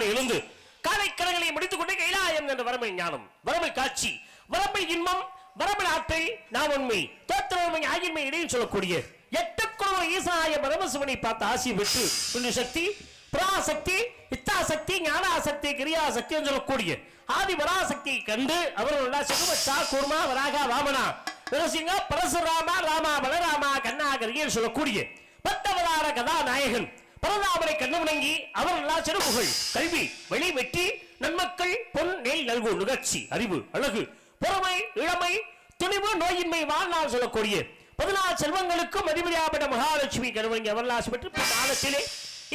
எழுந்து காலை கடங்களை முடித்துக் கொண்டு கைலாயம் என்ற வரம்பை ஞானம் வரம்பை காட்சி வரம்பை இன்பம் வரம்பை ஆற்றல் நான் உண்மை தோற்றமை ஆகியமை இடையில் சொல்லக்கூடிய எட்டுக்குழு ஈசாய பரமசிவனை பார்த்து ஆசி பெற்று புண்ணிய சக்தி பராசக்தி இத்தாசக்தி ஞானாசக்தி கிரியாசக்தி என்று சொல்லக்கூடிய ஆதி பராசக்தியை கண்டு அவர்கள் சிவபட்சா கூர்மா வராகா வாமனா நரசிங்க பரசுராமா ராமா பலராமா கண்ணாகரியில் சொல்லக்கூடிய பத்தவதார கதாநாயகன் பரதாமரை கண்ணு வணங்கி அவர்கள் சிறப்புகள் கல்வி வெளி வெற்றி நன்மக்கள் பொன் நெல் நல்கும் நிகழ்ச்சி அறிவு அழகு பொறுமை இளமை துணிவு நோயின்மை வாழ்நாள் சொல்லக்கூடிய 14 செல்வங்களுக்கும் அதிபதியாபட்ட மகாலட்சுமி கருவங்கி அவர்லாசி பெற்று காலத்திலே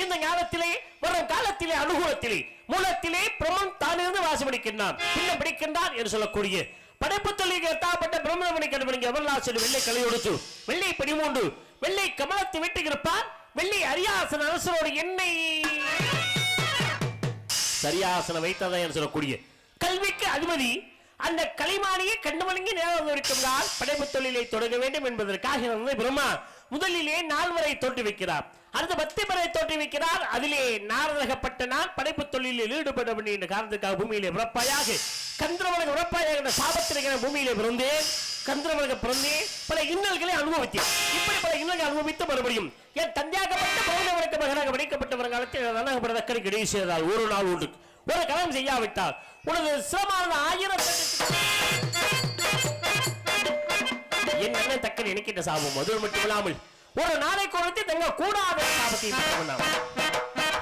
இந்த ஞானத்திலே வரும் காலத்திலே அனுகூலத்திலே மூலத்திலே பிரமன் தானிருந்து வாசமடிக்கின்றான் பின்ன பிடிக்கின்றான் என்று சொல்லக்கூடிய படைப்பு தொழில் எத்தாப்பட்ட பிரம்மணமணி கருவங்கி அவர்லாசி வெள்ளை கலையொடுத்து வெள்ளை 13 வெள்ளை கமலத்தை வெட்டுகிறப்பார் வெள்ளி அரியாசன அரசரோடு என்னை சரியாசன வைத்ததை என்று சொல்லக்கூடிய கல்விக்கு அதிபதி அந்த கலைமானியை கண்டு வழங்கி நேரம் இருக்கின்றால் படைப்பு தொழிலை தொடங்க வேண்டும் என்பதற்காக பிரம்மா முதலிலே 4 வரை தோற்றி வைக்கிறார் அடுத்த 10 வரை தோற்றி வைக்கிறார் அதிலே நாரதகப்பட்ட நான் படைப்பு தொழிலில் ஈடுபட வேண்டிய என்ற காரணத்துக்காக பூமியிலே பிறப்பாயாக கந்திரவனுக்கு பிறப்பாயாக என்ற சாபத்திற்கான பூமியிலே பிறந்தேன் கந்திரவனுக்கு பிறந்தேன் பல இன்னல்களை அனுபவித்தேன் இப்படி பல இன்னல்களை அனுபவித்து மறுபடியும் என் தந்தையாகப்பட்ட பௌர்ணவனுக்கு மகனாக வடிக்கப்பட்ட வருங்காலத்தில் அக்கறை கிடையாது செய்தால் ஒரு நாள் உண்டு ஒரு கலம் செய்யாவிட்டால் உனது சிரமான 1000 என் அண்ணன் தக்க நினைக்கின்ற சாபம் அது மட்டுமில்லாமல் ஒரு நாளை கொடுத்து தங்க கூடாத சாபத்தை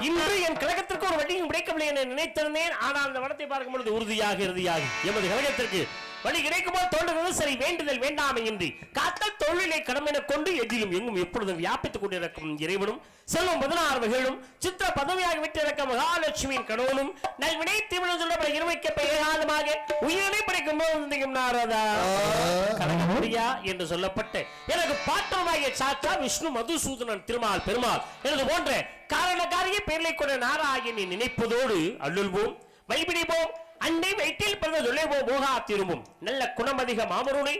இன்று என் கழகத்திற்கு ஒரு வட்டியும் கிடைக்கவில்லை என நினைத்திருந்தேன் ஆனால் அந்த வடத்தை பார்க்கும் பொழுது உறுதியாக எமது கழகத்திற்கு வழி கிடைக்குமோ தோன்றுகிறது சரி, வேண்டுதல் வேண்டாமை இன்றி காத்தல் தொழிலை கடமென கொண்டு எதிலும் எங்கும் எப்பொழுதும் வியாபித்துக் கொண்டிருக்கும் இறைவனும் செல்வம் 16 வகைகளும் சித்திர பதவியாக விட்டிருக்க மகாலட்சுமியின் கடவுளும் நல்வினை தீவிரம் சொல்லப்பட இருமைக்க ஏகாதமாக உயிரை படைக்கும் போது நாரதா கனகமுடியா என்று சொல்லப்பட்ட எனக்கு பாட்டமாகிய சாத்தா விஷ்ணு மதுசூதனன் திருமால் பெருமாள் எனது போன்ற காரணக்காரிய பேர்களை கொண்ட நாராயணனை நினைப்பதோடு அள்ளுள்வோம் வைபிடிப்போம் அண்டை வயிற்றில் பிறந்த சொல்லேவோ போகா திரும்பும் நல்ல குணமதிக மாமருனை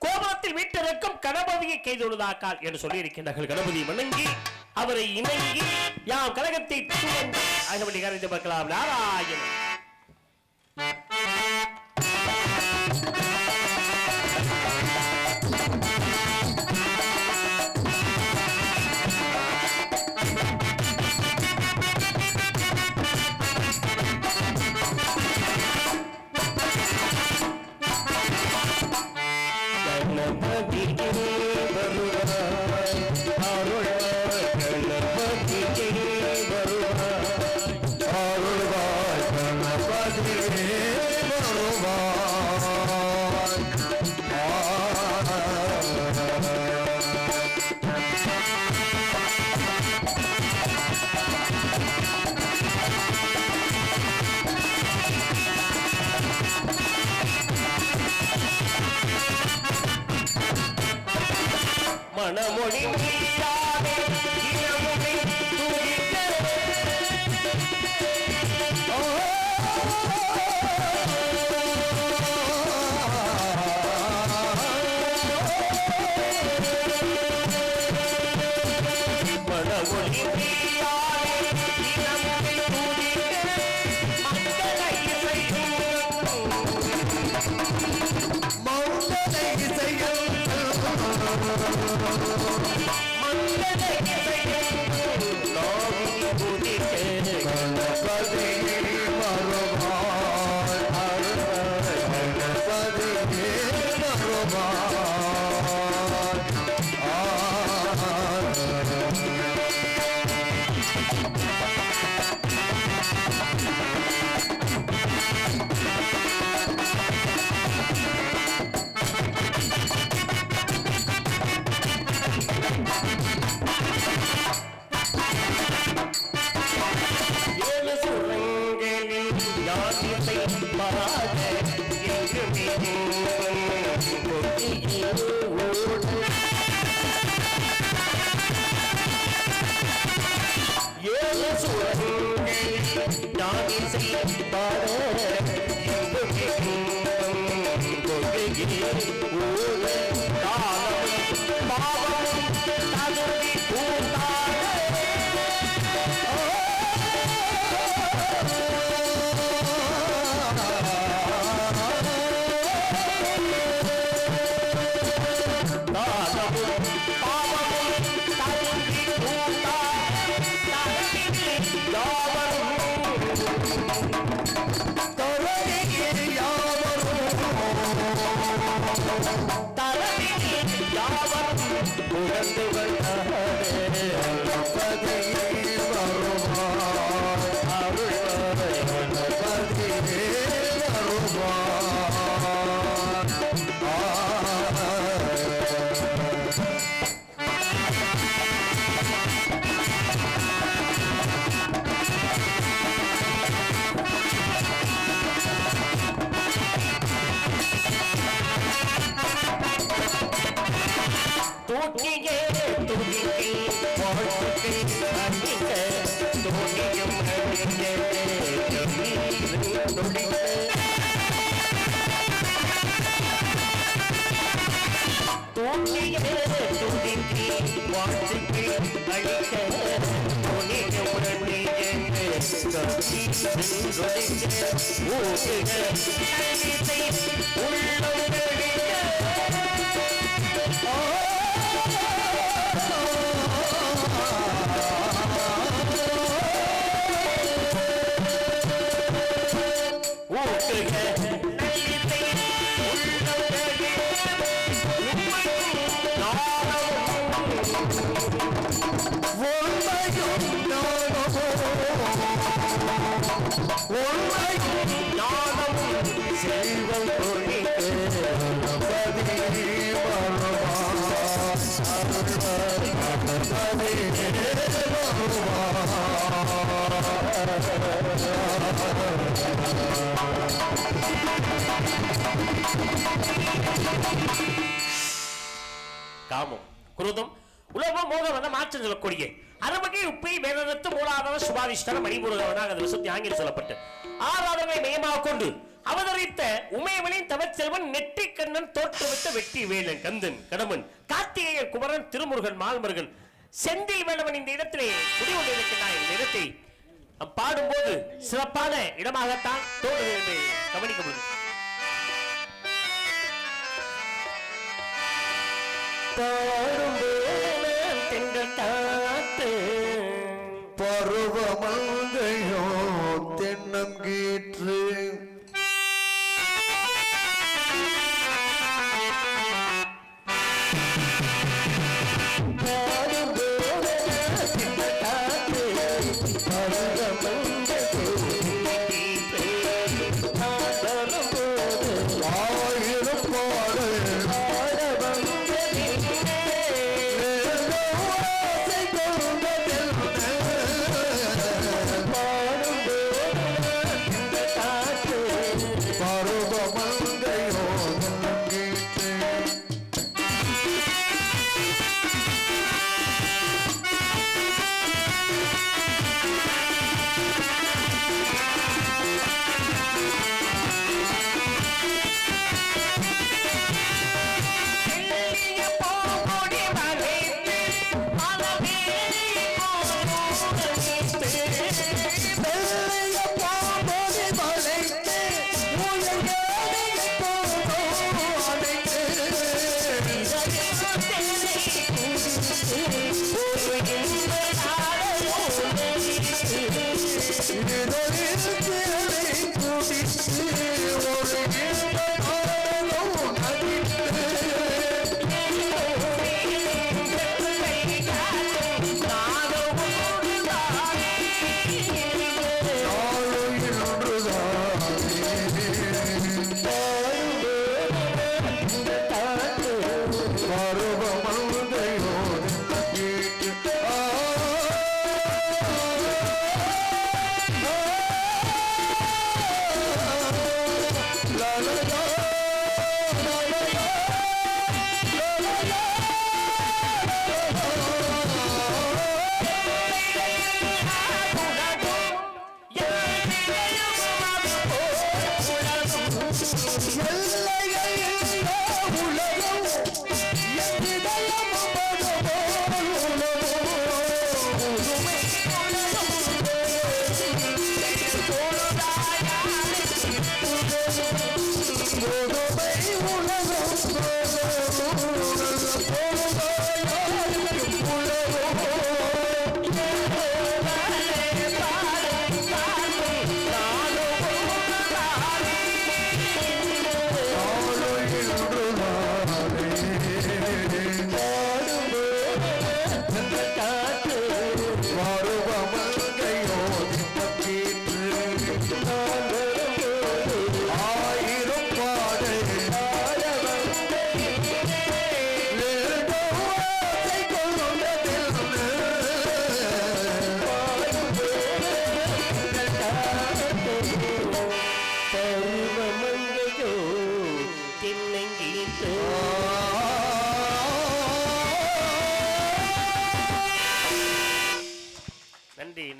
கோபத்தில் வீட்டிற்கும் கணபதியை கைதொழுதாக்கால் என்று சொல்லி இருக்கின்றார்கள். கணபதி வணங்கி அவரை இணங்கி யாம் கழகத்தை அகபடி கரைத்து பார்க்கலாம். நாராயணன் மனமொழி செல்வம் காமம் குருதம் உலகம் மோகம் வந்த மாற்றம் சொல்லக்கூடிய அறவகை உப்பை வேதத்து மூலாதார சுபாதிஷ்டான மணிபூரகவனாக அது விசுத்தி ஆங்கிலம் சொல்லப்பட்டு ஆறாதவை மையமாக கொண்டு அவதரித்த உமையவனின் தவச்செல்வன் நெற்றி கண்ணன் தோற்றுவித்த வெட்டி வேலன் கந்தன் கடமன் கார்த்திகேயன் குமரன் திருமுருகன் மால்மருகன் செந்தில் வேலவன் இந்த இடத்திலே முடிவுண்டிருக்கிறார். இந்த இடத்தை பாடும்போது சிறப்பான இடமாகத்தான் தோன்றுகிறது என்று கவனிக்கப்படுது. பருவமங்கையோ தென்னங்கீற்று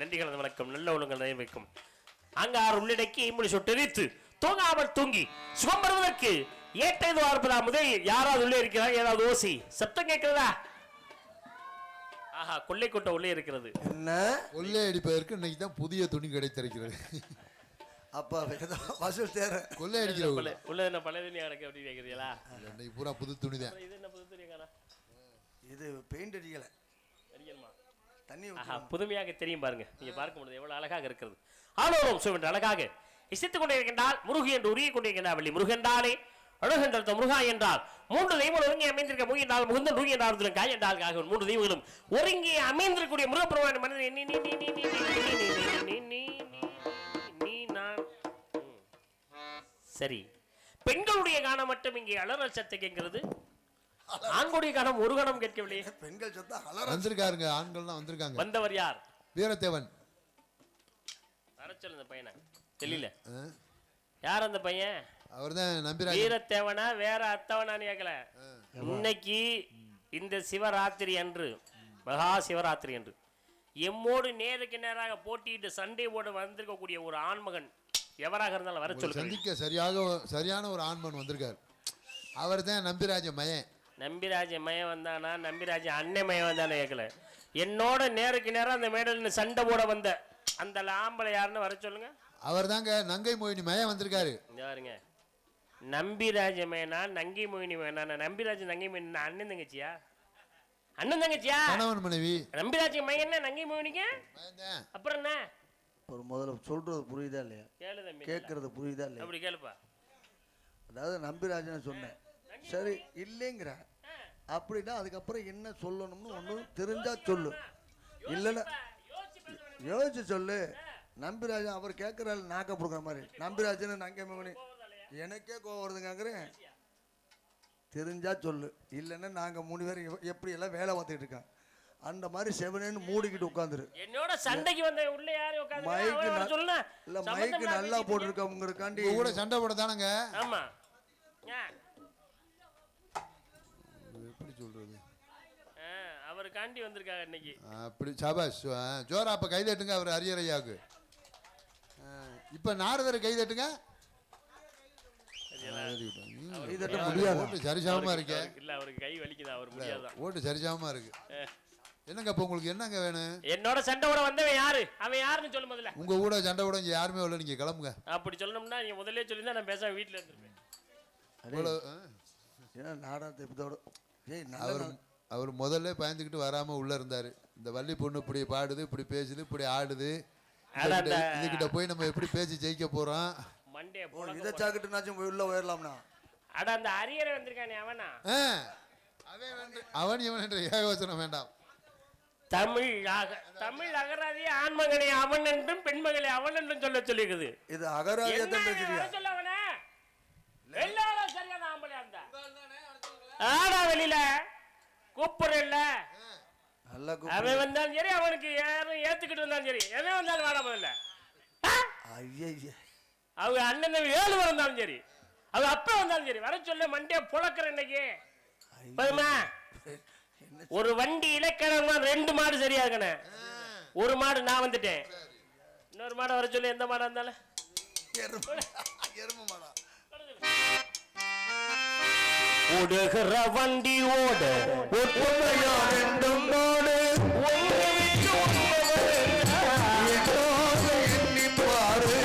நன்றிகளது வணக்கம். நல்ல ஒழுங்கள் வைக்கும் அங்கார் உள்ளிடக்கி இம்முடி சொட்டெரித்து தூங்காமல் தூங்கி சுகம் பெறுவதற்கு ஏற்றது பார்ப்பதா முதல் யாராவது உள்ளே இருக்கிறார்? ஏதாவது ஓசி சப்தம் கேட்கிறதா? ஆஹா, கொள்ளை கொட்ட உள்ளே இருக்கிறது. என்ன கொள்ளை அடிப்பதற்கு இன்னைக்கு தான் புதிய துணி கிடைத்திருக்கிறது. அப்பா வசூல் தேர கொள்ளை அடிக்கிற உள்ள என்ன பழைய துணி கிடக்கு அப்படி கேட்கிறீங்களா? இன்னைக்கு பூரா புது துணி தான். இது என்ன புது துணி காணா? இது பெயிண்ட் அடிக்கல, அடிக்கணுமா? தண்ணி புதுமையாக தெரியும் பாருங்க. நீங்க பார்க்க முடியாது எவ்வளவு அழகாக இருக்கிறது. ஆலோலம் சுவென்று அழகாக இசைத்துக் கொண்டிருக்கின்றால் முருகி என்று உரிய கொண்டிருக்கின்றார். வள்ளி முருகென்றாலே அழகென்ற முருகா என்றால் மூன்று தெய்வங்கள் ஒருங்கி அமைந்திருக்க முகின்றால் முகுந்த நூகி என்றால் காய் என்றால் காக மூன்று தெய்வங்களும் ஒருங்கி அமைந்திருக்கக்கூடிய முருகப்பெருமான் மனிதன் நீ நான் சரி. பெண்களுடைய காணம் மட்டும் இங்கே அலறல் சத்தை கேட்கிறது. ஆண்குடி கணம் ஒரு கணம் கேட்கவில்லை. பெண்கள் சத்தம் அலற. வந்திருக்காருங்க, ஆண்கள் தான் வந்திருக்காங்க. வந்தவர் யார்? வீரத்தேவன். அரச்சல் இந்த பையனை தெரியல யார் அந்த பையன்? அவர்தான் நம்பிராஜ். வீரத்தேவனா வேற அத்தவனான்னு கேட்கல. இன்னைக்கு இந்த சிவராத்திரி அன்று, மகா சிவராத்திரி அன்று எம்மோடு நேருக்கு நேராக போட்டியிட்டு சண்டை போட வந்திருக்கக்கூடிய ஒரு ஆண்மகன் எவராக இருந்தாலும் வர சொல்லு. சந்திக்க சரியான ஒரு ஆண்மன் வந்திருக்காரு. அவர் தான் நம்பிராஜ மயன். நம்பிராஜ மயன் வந்தானா நம்பிராஜ அன்னை மயன் வந்தானே கேட்கல. என்னோட நேருக்கு நேரம் அந்த மேடல் சண்டை போட வந்த அந்த ஆம்பளை யாருன்னு வர சொல்லுங்க. அவர் தாங்க நங்கை மோகினி மயன் வந்திருக்காரு. யாருங்க? நம்பிராஜ மயனா நங்கை மோகினி மயனா? நம்பிராஜ நங்கை மோகினி அண்ணன் தங்கச்சியா? அண்ணன் தங்கச்சியா? கணவன் மனைவி. நம்பிராஜ மயன் நங்கை மோகினிங்க அப்புறம் என்ன? ஒரு முதல்ல சொல்றது புரியுதா இல்லையா? கேளு தம்பி, கேட்கறது புரியுதா இல்லையா? அப்படி கேளுப்பா. அதாவது நம்பிராஜன் சொன்னேன், சரி இல்லைங்கிற அப்படின்னா அதுக்கப்புறம் என்ன சொல்லணும்னு ஒன்று தெரிஞ்சா சொல்லு, இல்லைன்னா யோசிச்சு சொல்லு. நம்பிராஜன் அவர் கேட்குறாரு நாக்க கொடுக்குற மாதிரி. நம்பிராஜன் நங்கை மோகினி எனக்கே கோவம் வருதுங்கிறேன். தெரிஞ்சா சொல்லு, இல்லைன்னா நாங்கள் 3 பேரும் எப்படி எல்லாம் வேலை பார்த்துக்கிட்டு இருக்கோம் அந்த மாதிரி செவனேன்னு மூடிக்கிட்டு உட்காந்துரு. என்னோட சண்டைக்கு வந்த உள்ள யாரு உட்கார்ந்து மைக்கு சொல்லுங்க. இல்ல மைக்கு நல்லா போட்டுருக்கவங்களுக்காண்டி கூட சண்டை போட தானங்க. ஆமா எப்படி சொல்றது, அவருக்காண்டி வந்திருக்காங்க இன்னைக்கு. அப்படி சபாஷ். ஜோரா அப்ப கைதட்டுங்க அவர் அரியரையாவுக்கு. இப்ப நாரதரை கைதட்டுங்க. சரிசமமா இருக்கு. இல்ல அவருக்கு கை வலிக்குதா? அவர் முடியாதான். ஓட்டு சரிசமமா இருக்கு. என்னங்க அப்ப உங்களுக்கு என்னங்க வேணும்? என்னோட சண்டை கூட வந்தவன் யாரு? அவன் யாருன்னு சொல்லு முதல்ல. உங்க கூட சண்டை கூட இங்க யாருமே இல்ல, நீங்க கிளம்புங்க. அப்படி சொல்லணும்னா நீங்க முதல்ல சொல்லிருந்தா நான் பேசாம வீட்டுல இருந்திருப்பேன். அவர் முதல்ல பயந்துக்கிட்டு வராம உள்ள இருந்தாரு. இந்த வள்ளி பொண்ணு இப்படி பாடுது, இப்படி பேசுது, இப்படி ஆடுது, இதுகிட்ட போய் நம்ம எப்படி பேசி ஜெயிக்க போறோம்? மண்டே இதை சாக்கிட்டுனாச்சும் உள்ள உயரலாம்னா. அட அந்த அரியரை வந்திருக்கானே அவனா? அவன் இவன் என்ற ஏகவசனம் வேண்டாம். தமிழ் அகராதியே ஆண்மகனை அவன் என்றும் பெண்மகளை அவன் என்றும் சொல்ல சொல்லிருக்குது. இது அகராதியா சொல்ல அவன எல்லாரும் சரியான ஆம்பளையா இருந்தா ஆடா வெளியில கூப்பிடுறல்ல. அவன் வந்தாலும் சரி, அவனுக்கு யாரும் ஏத்துக்கிட்டு வந்தாலும் சரி, எவன் வந்தாலும் வாட முதல்ல. அவங்க அண்ணன் 7 பேர் வந்தாலும் சரி, அவங்க அப்பா வந்தாலும் சரி, வர சொல்ல மண்டியா புழக்கிற இன்னைக்கு. ஒரு வண்டி இலக்கணமா 2 மாடு சரியா இருக்கணும். ஒரு மாடு நான் வந்துட்டேன், இன்னொரு மாடை வர சொல்லி எந்த மாடா இருந்தாலும் ஓடுகிற வண்டி ஓட ஒற்றுமையா 2 மாடு எண்ணி பாரு.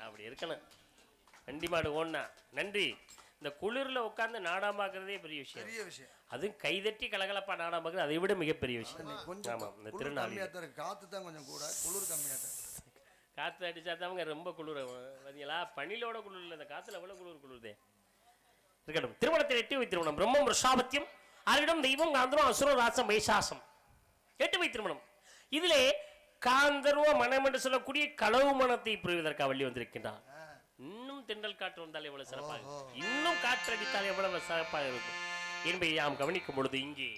அப்படி இருக்கணும். வண்டி மாடு ஓடனா நன்றி. இந்த குளிர்ல உட்கார்ந்து நாடகம் பார்க்கறதே பெரிய விஷயம். அதுவும் கைதட்டி கலகலப்பா நாடகம் பார்க்கறது அதை விட மிகப்பெரிய விஷயம். ஆமா, இந்த திருநாள் காத்து தான் கொஞ்சம் கூட, குளிர் கம்மியா தான். காத்து அடிச்சாதாங்க ரொம்ப குளிர். பார்த்தீங்களா, பனிலோட குளிர் இல்லை, இந்த காத்துல எவ்வளவு குளிருதே. இருக்கட்டும். திருமணத்தில் 8 வை திருமணம். பிரம்மம் ரிஷாபத்தியம், ஆரிடம் தெய்வம் காந்தரம் அசுரம் ராசம் வைசாசம். 8 வை திருமணம். இதிலே காந்தர்வ மனம் என்று சொல்லக்கூடிய களவு மனத்தை புரிவதற்காக வள்ளி வந்திருக்கின்றார். இன்னும் தென்றல் காற்று வந்தால் எவ்வளவு சிறப்பாக, இன்னும் காற்றடித்தால் எவ்வளவு சிறப்பாக இருக்கும் என்பதை நாம் கவனிக்கும் பொழுது இங்கே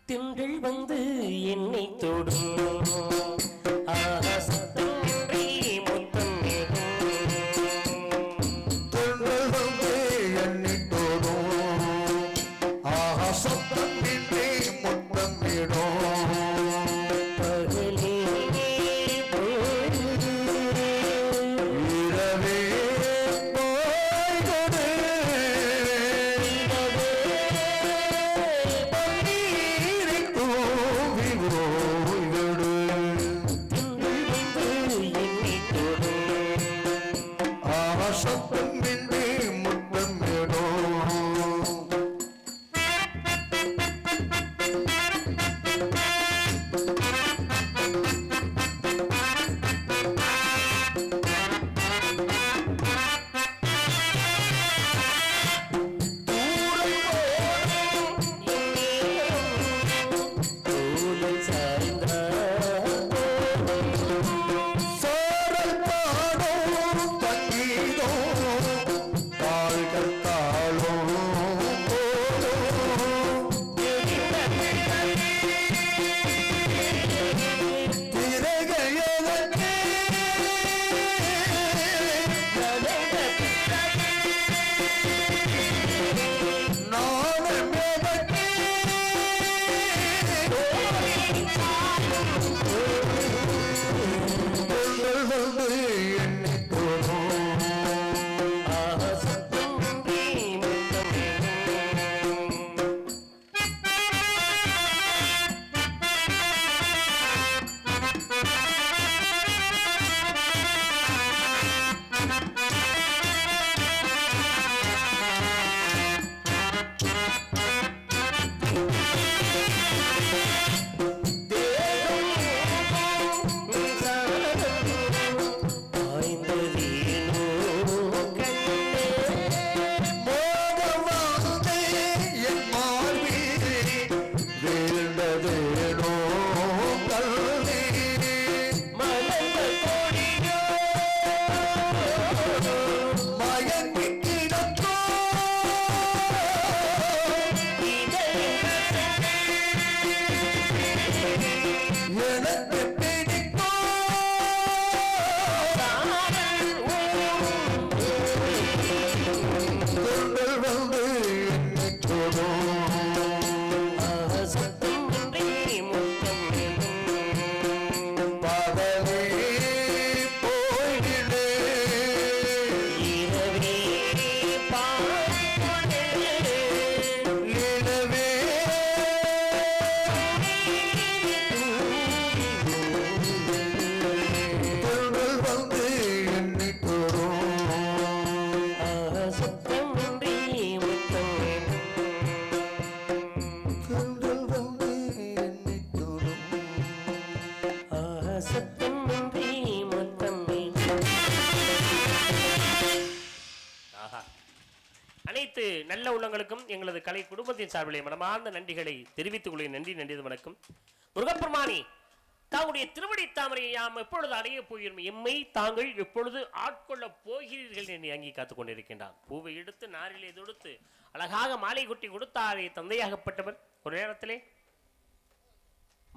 திங்கள் வந்து என்னை தொடும் ஆசத்தன்றி முத்தம் திங்கள் வந்து என்னை தொடும் ஆசத்தன்றி முத்தம் பகலே இரவே அனைத்து நல்ல உள்ளங்களுக்கும் எங்களது கலை குடும்பத்தின் சார்பிலே மனமார்ந்த நன்றிகளை தெரிவித்துக் கொள்கிறேன். நன்றி வணக்கம். முருகப்பெருமானி, தாங்களுடைய திருவடி தாமரையை யாம் எப்பொழுது அடைய போகிறோம், எம்மை தாங்கள் எப்பொழுது ஆட்கொள்ள போகிறீர்கள் என்று அங்கி காத்துக் கொண்டிருக்கின்றான். பூவை எடுத்து நாரிலே தொடுத்து அழகாக மாலை குட்டி கொடுத்தாரே தந்தையாகப்பட்டவர். ஒரு நேரத்திலே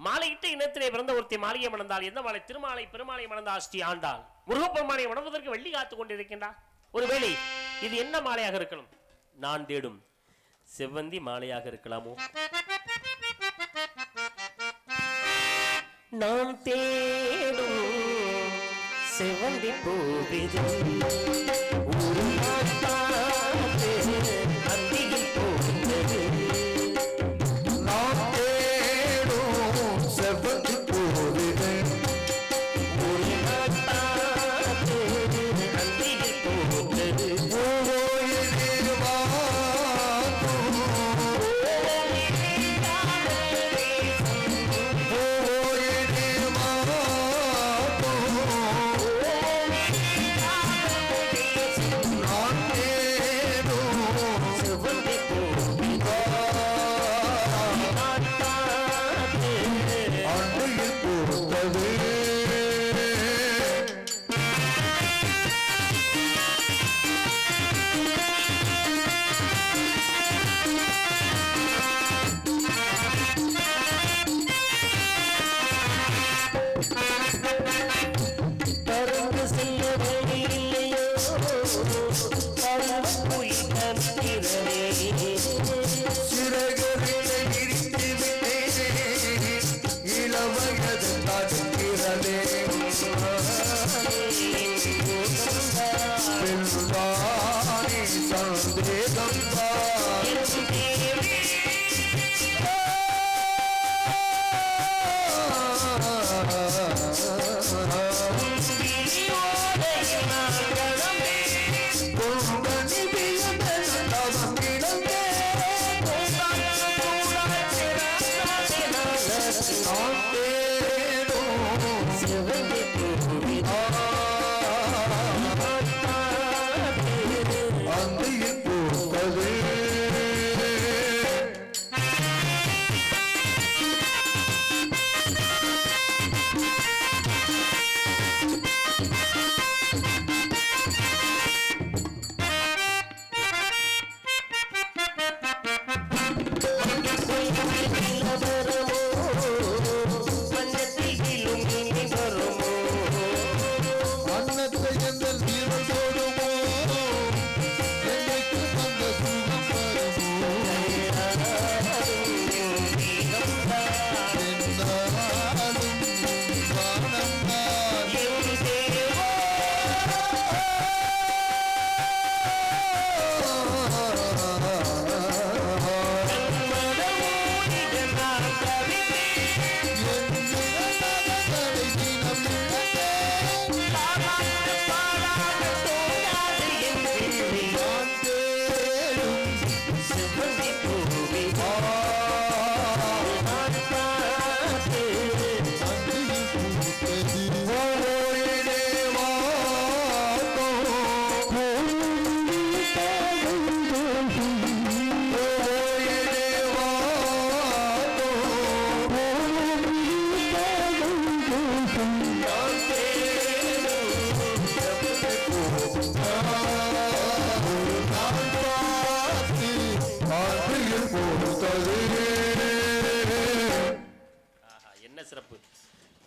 மாலையிட்ட இனத்திலே பிறந்த ஒருத்தி மாலையை மணந்தால் எந்த மாலை? திருமாலை பெருமாளை மணந்த ஆஸ்தி ஆண்டாள். முருகப்பெருமானை மணவதற்கு வெள்ளி காத்துக் கொண்டிருக்கின்றார். ஒருவேளை இது என்ன மாலையாக இருக்கணும்? நான் தேடும் செவ்வந்தி மாலையாக இருக்கலாமோ? நான் தேடும் செவ்வந்தி பூவிது ஒரு நாட்டாது அந்தியில் போகிறது. நான் தேடும் செவ்வந்தி பூவிது ஒரு நாட்டாது அந்தியில் போகிறது.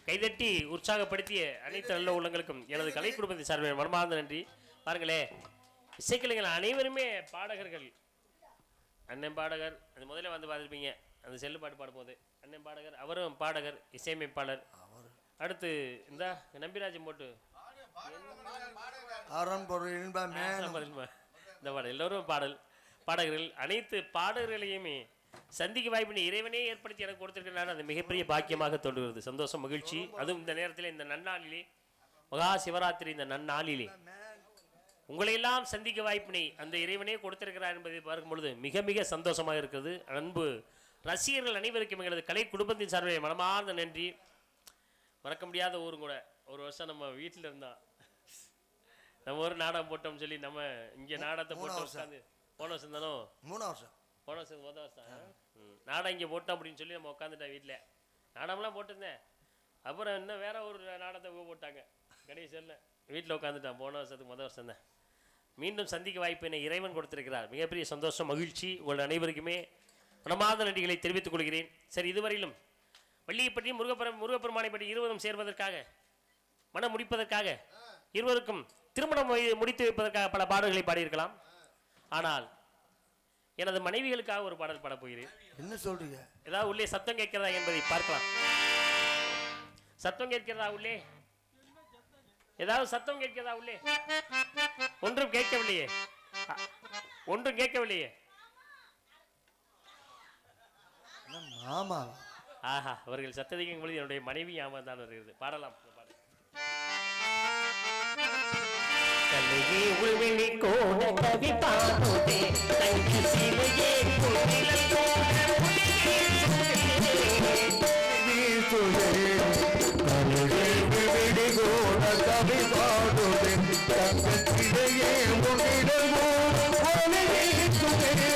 கைதட்டி உற்சாகப்படுத்திய அனைத்து நல்ல உள்ளங்களுக்கும் எனது கலை குடும்பத்தின் சார்பில் மனமார்ந்த நன்றி. பாருங்களே, இசைக்கலைஞர்கள் அனைவருமே பாடகர்கள். அண்ணன் பாடகர், அது முதல்ல வந்து பார்த்துருப்பீங்க, அந்த செல்லு பாட்டு பாட போகுது. அண்ணன் பாடகர், அவரும் பாடகர், இசையமைப்பாளர். அடுத்து இந்த நம்பிராஜன் போட்டு இந்த பாடல் எல்லோரும் பாடகர்கள். அனைத்து பாடகர்களையுமே சந்திக்க வாய்ப்பு இறைவனே ஏற்படுத்தி எனக்கு கொடுத்திருக்கிறார். அது மிகப்பெரிய பாக்கியமாக தோன்றுகிறது. சந்தோஷம், மகிழ்ச்சி. அதுவும் இந்த நேரத்தில், இந்த நன்னாளிலே, மகா சிவராத்திரி இந்த நன்னாளிலே உங்களையெல்லாம் சந்திக்க வாய்ப்பினை அந்த இறைவனே கொடுத்திருக்கிறார் என்பதை பார்க்கும் பொழுது மிக மிக சந்தோஷமாக இருக்கிறது. அன்பு ரசிகர்கள் அனைவருக்கும் எங்களது கலை குடும்பத்தின் சார்பில் மனமார்ந்த நன்றி. மறக்க முடியாத ஊரும் கூட. ஒரு வருஷம் நம்ம வீட்டில் இருந்தான், நம்ம ஒரு நாடகம் போட்டோம்னு சொல்லி நம்ம இங்கே நாடகத்தை போட்டு உட்காந்து போன வருஷம் தானோ 3 வருஷம் போன வருஷம் மொதல் வருஷம் நாடகம் இங்கே போட்டோம் அப்படின்னு சொல்லி நம்ம உட்காந்துட்டேன் வீட்டில். நாடகம்லாம் போட்டிருந்தேன். அப்புறம் இன்னும் வேற ஒரு நாடகத்தை போட்டாங்க கணேசனில். வீட்டில் உட்காந்துட்டான். போன வருஷத்துக்கு மொதல் வருஷம் தான். மீண்டும் சந்திக்க வாய்ப்பு என்னை இறைவன் கொடுத்திருக்கிறார். மிகப்பெரிய சந்தோஷம், மகிழ்ச்சி. உங்கள் அனைவருக்குமே மனமார்ந்த நன்றிகளை தெரிவித்துக் கொள்கிறேன். சரி, இதுவரையிலும் வள்ளியை பற்றி முருகப்பெருமானை பற்றி இருவரும் சேர்வதற்காக மனம் முடிப்பதற்காக இருவருக்கும் திருமணம் முடித்து வைப்பதற்காக பல பாடல்களை பாடியிருக்கலாம். ஆனால் எனது மனைவிகளுக்காக ஒரு பாடல் பாடப் போகிறேன். என்ன சொல்றீங்க? ஏதாவது உள்ளே சத்தம் கேட்கிறதா என்பதை பார்க்கலாம். சத்தம் கேட்கிறதா உள்ளே? ஏதாவது சத்தம் கேட்கிறதா உள்ளே? ஒன்றும் கேட்கவில்லையே. ஒன்றும் கேட்கவில்லையே. ஆமா. ஆஹா, அவர்கள் சத்ததிக்கும் பொழுது என்னுடைய மனைவி ஞாபகம் தான் வருகிறது. பாடலாம். கலையே உள்வெளி கோண கவி பாடுதே தங்கி சிலையே பொன்னிழல் கோண புலியே சுடரே கலையே உள்வெளி கோண கவி பாடுதே தங்கி சிலையே பொன்னிழல் கோண புலியே சுடரே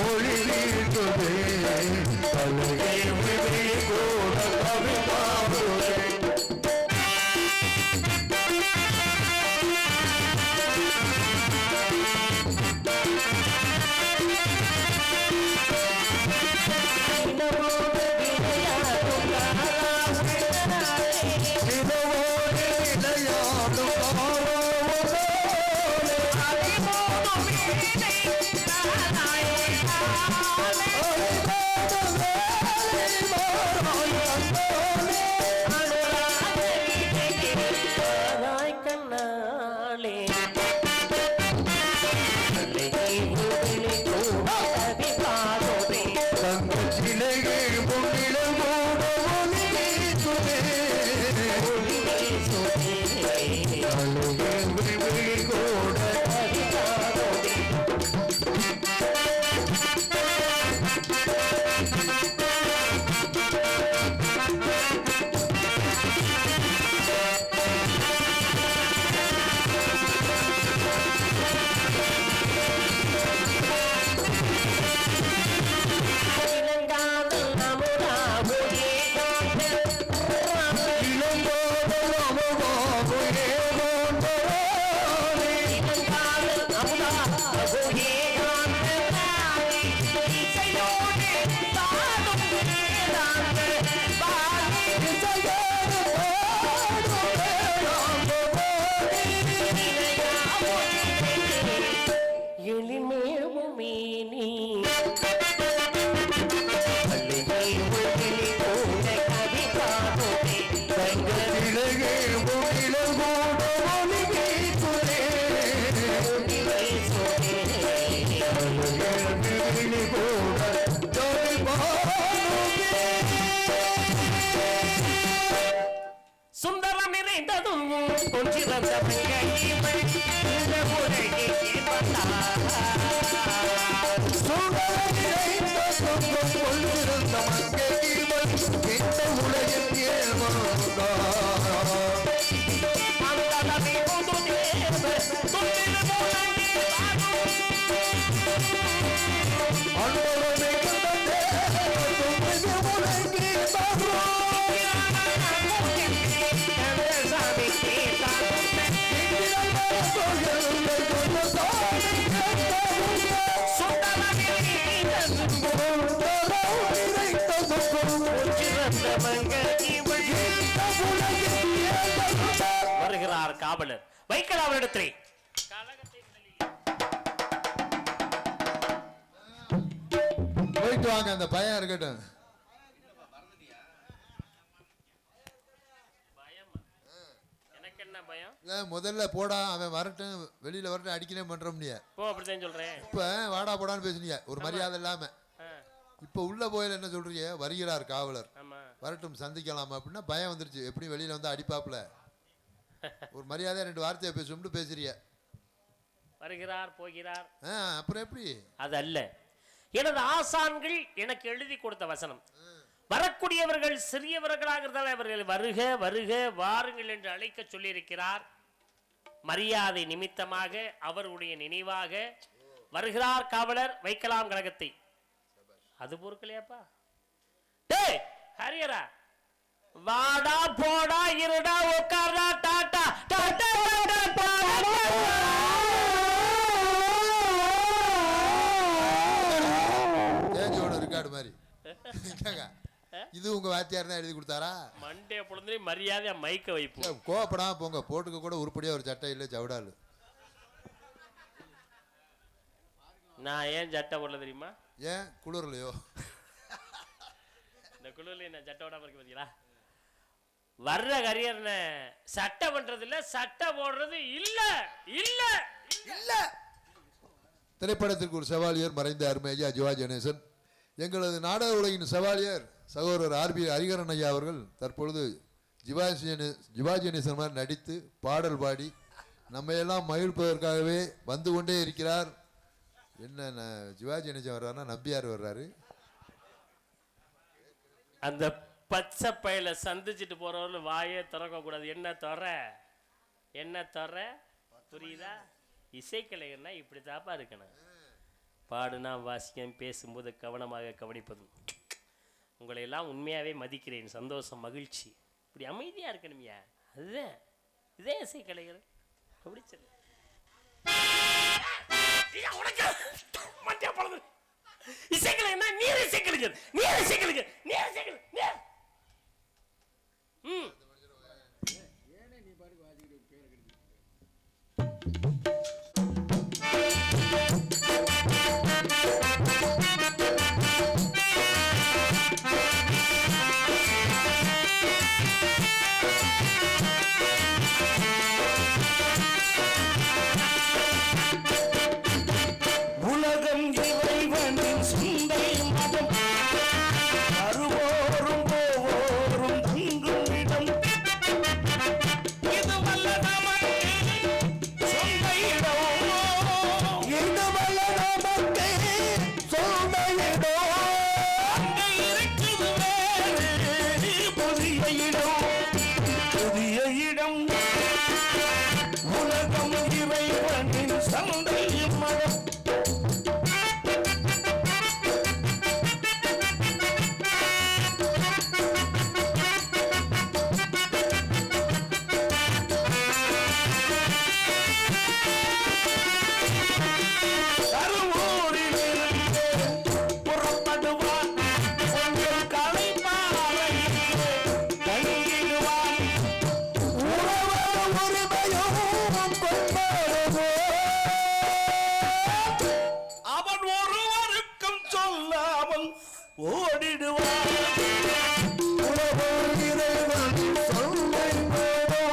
ஒளியே சுடரே கலையே உள்வெளி கோண கவி பாடுதே சுந்தரம் நிறைந்ததும் கொஞ்சிறந்த வருகிறார் காவலர். வைக்கலாம் அவரிடத்திலே. போயிட்டு வாங்க, அந்த பையன் இருக்கட்டும். எனக்கு என்ன பயம்? முதல்ல போடா, அவன் வரட்டும், வெளியில வரட்டும், அடிக்கணும் பண்ற முடியாது. அப்படிதான் சொல்றேன். இப்ப வாடா போடான்னு பேசுனீங்க, ஒரு மரியாதை இல்லாம. இப்ப உள்ள போயில என்ன சொல்றீங்க? வருகிறார் காவலர், வரட்டும் சந்திக்கலாம் அப்படின்னா பயம் வந்துருச்சு. எப்படி வெளியில வந்து அடிப்பாப்ல, ஒரு மரியாதை ரெண்டு வார்த்தையை பேசும்னு பேசுறிய. வருகிறார் போகிறார், அப்புறம் எப்படி? அது அல்ல, எனது ஆசான்கள் எனக்கு எழுதி கொடுத்த வசனம். வரக்கூடியவர்கள் சிறியவர்களாக இருந்தால் அவர்கள் வருக வருக வாருங்கள் என்று அழைக்க சொல்லியிருக்கிறார். மரியாதை நிமித்தமாக அவருடைய நினைவாக வருகிறார் காவலர், வைக்கலாம் கழகத்தை. அது பொறுக்கலையாப்பா? டேய் ஹரியரா, வாடா போடா இருடா உட்கார்டா டாடா டாடா தேஜோட இருக்காடு மாதிரி. இது உங்க வாத்தியார் வாத்தியார் தான் எழுதி கொடுத்தாரா? மண்டே பொழுது மரியாதையா மைக்க வைப்போம். கோவப்படாம போங்க. போட்டுக்க கூட உருப்படியா ஒரு சட்டை இல்லை, ஜவுடாலு. நான் ஏன் சட்டை போடல தெரியுமா? ஏன் குளிர்லையோ? இந்த குளிர்ல நான் சட்டை போடாம இருக்க பாத்தீங்களா? வர்ற கரியர்ன சட்டை பண்றது இல்ல, சட்டை போடுறது இல்ல இல்ல இல்ல. திரைப்படத்திற்கு ஒரு செவாலியர் மறைந்த அருமை ஐயா சிவாஜி கணேசன். எங்களது நாடக உலகின் செவாலியர் சகோதரர் ஆர்பி ஹரிகரன் ஐயா அவர்கள் தற்பொழுது சிவாஜி கணேசன் மாதிரி நடித்து பாடல் பாடி நம்ம எல்லாம் மகிழ்ப்பதற்காகவே வந்து கொண்டே இருக்கிறார். என்ன சிவாஜி கணேசன் வர்றாருன்னா நம்பியார் வர்றாரு. அந்த பச்சை பையில சந்திச்சுட்டு போறவர்கள் வாயே திறக்க கூடாது. என்ன தர புரியுதா? இசைக்கலைஞர்னா இப்படி தாப்பா இருக்கணும். பாடுனா வாசிக்கம், பேசும்போது கவனமாக கவனிப்பதும். உங்களை எல்லாம் உண்மையாவே மதிக்கிறேன். சந்தோஷம், மகிழ்ச்சி. இப்படி அமைதியா இருக்கணும்யா. அதுதான் இதே இசைக்கலைஞர். அப்படி சொல்லு. இசைக்கலைஞர்னா நீர் இசைக்கலைஞர், நீர் இசைக்கலைஞர், நீர் இசைக்கலைஞர், நீர். உலகம் இறைவனின் சிந்தை மதம், அருவோரும் போவோரும் தங்கும் இடம். இது வல்ல நமக்கு சொந்த இடம், இது வல்ல நமக்கு சொந்த இடம். அங்கே இருக்குது வேறு புதிய இடம், புதிய இடம். உலகம் இறைவனின் சந்தை மதம். அவன் ஒருவருக்கும் சொல்லாமல் ஓடிடுவான். உலகம் இறைவனின் சொந்த இடம்.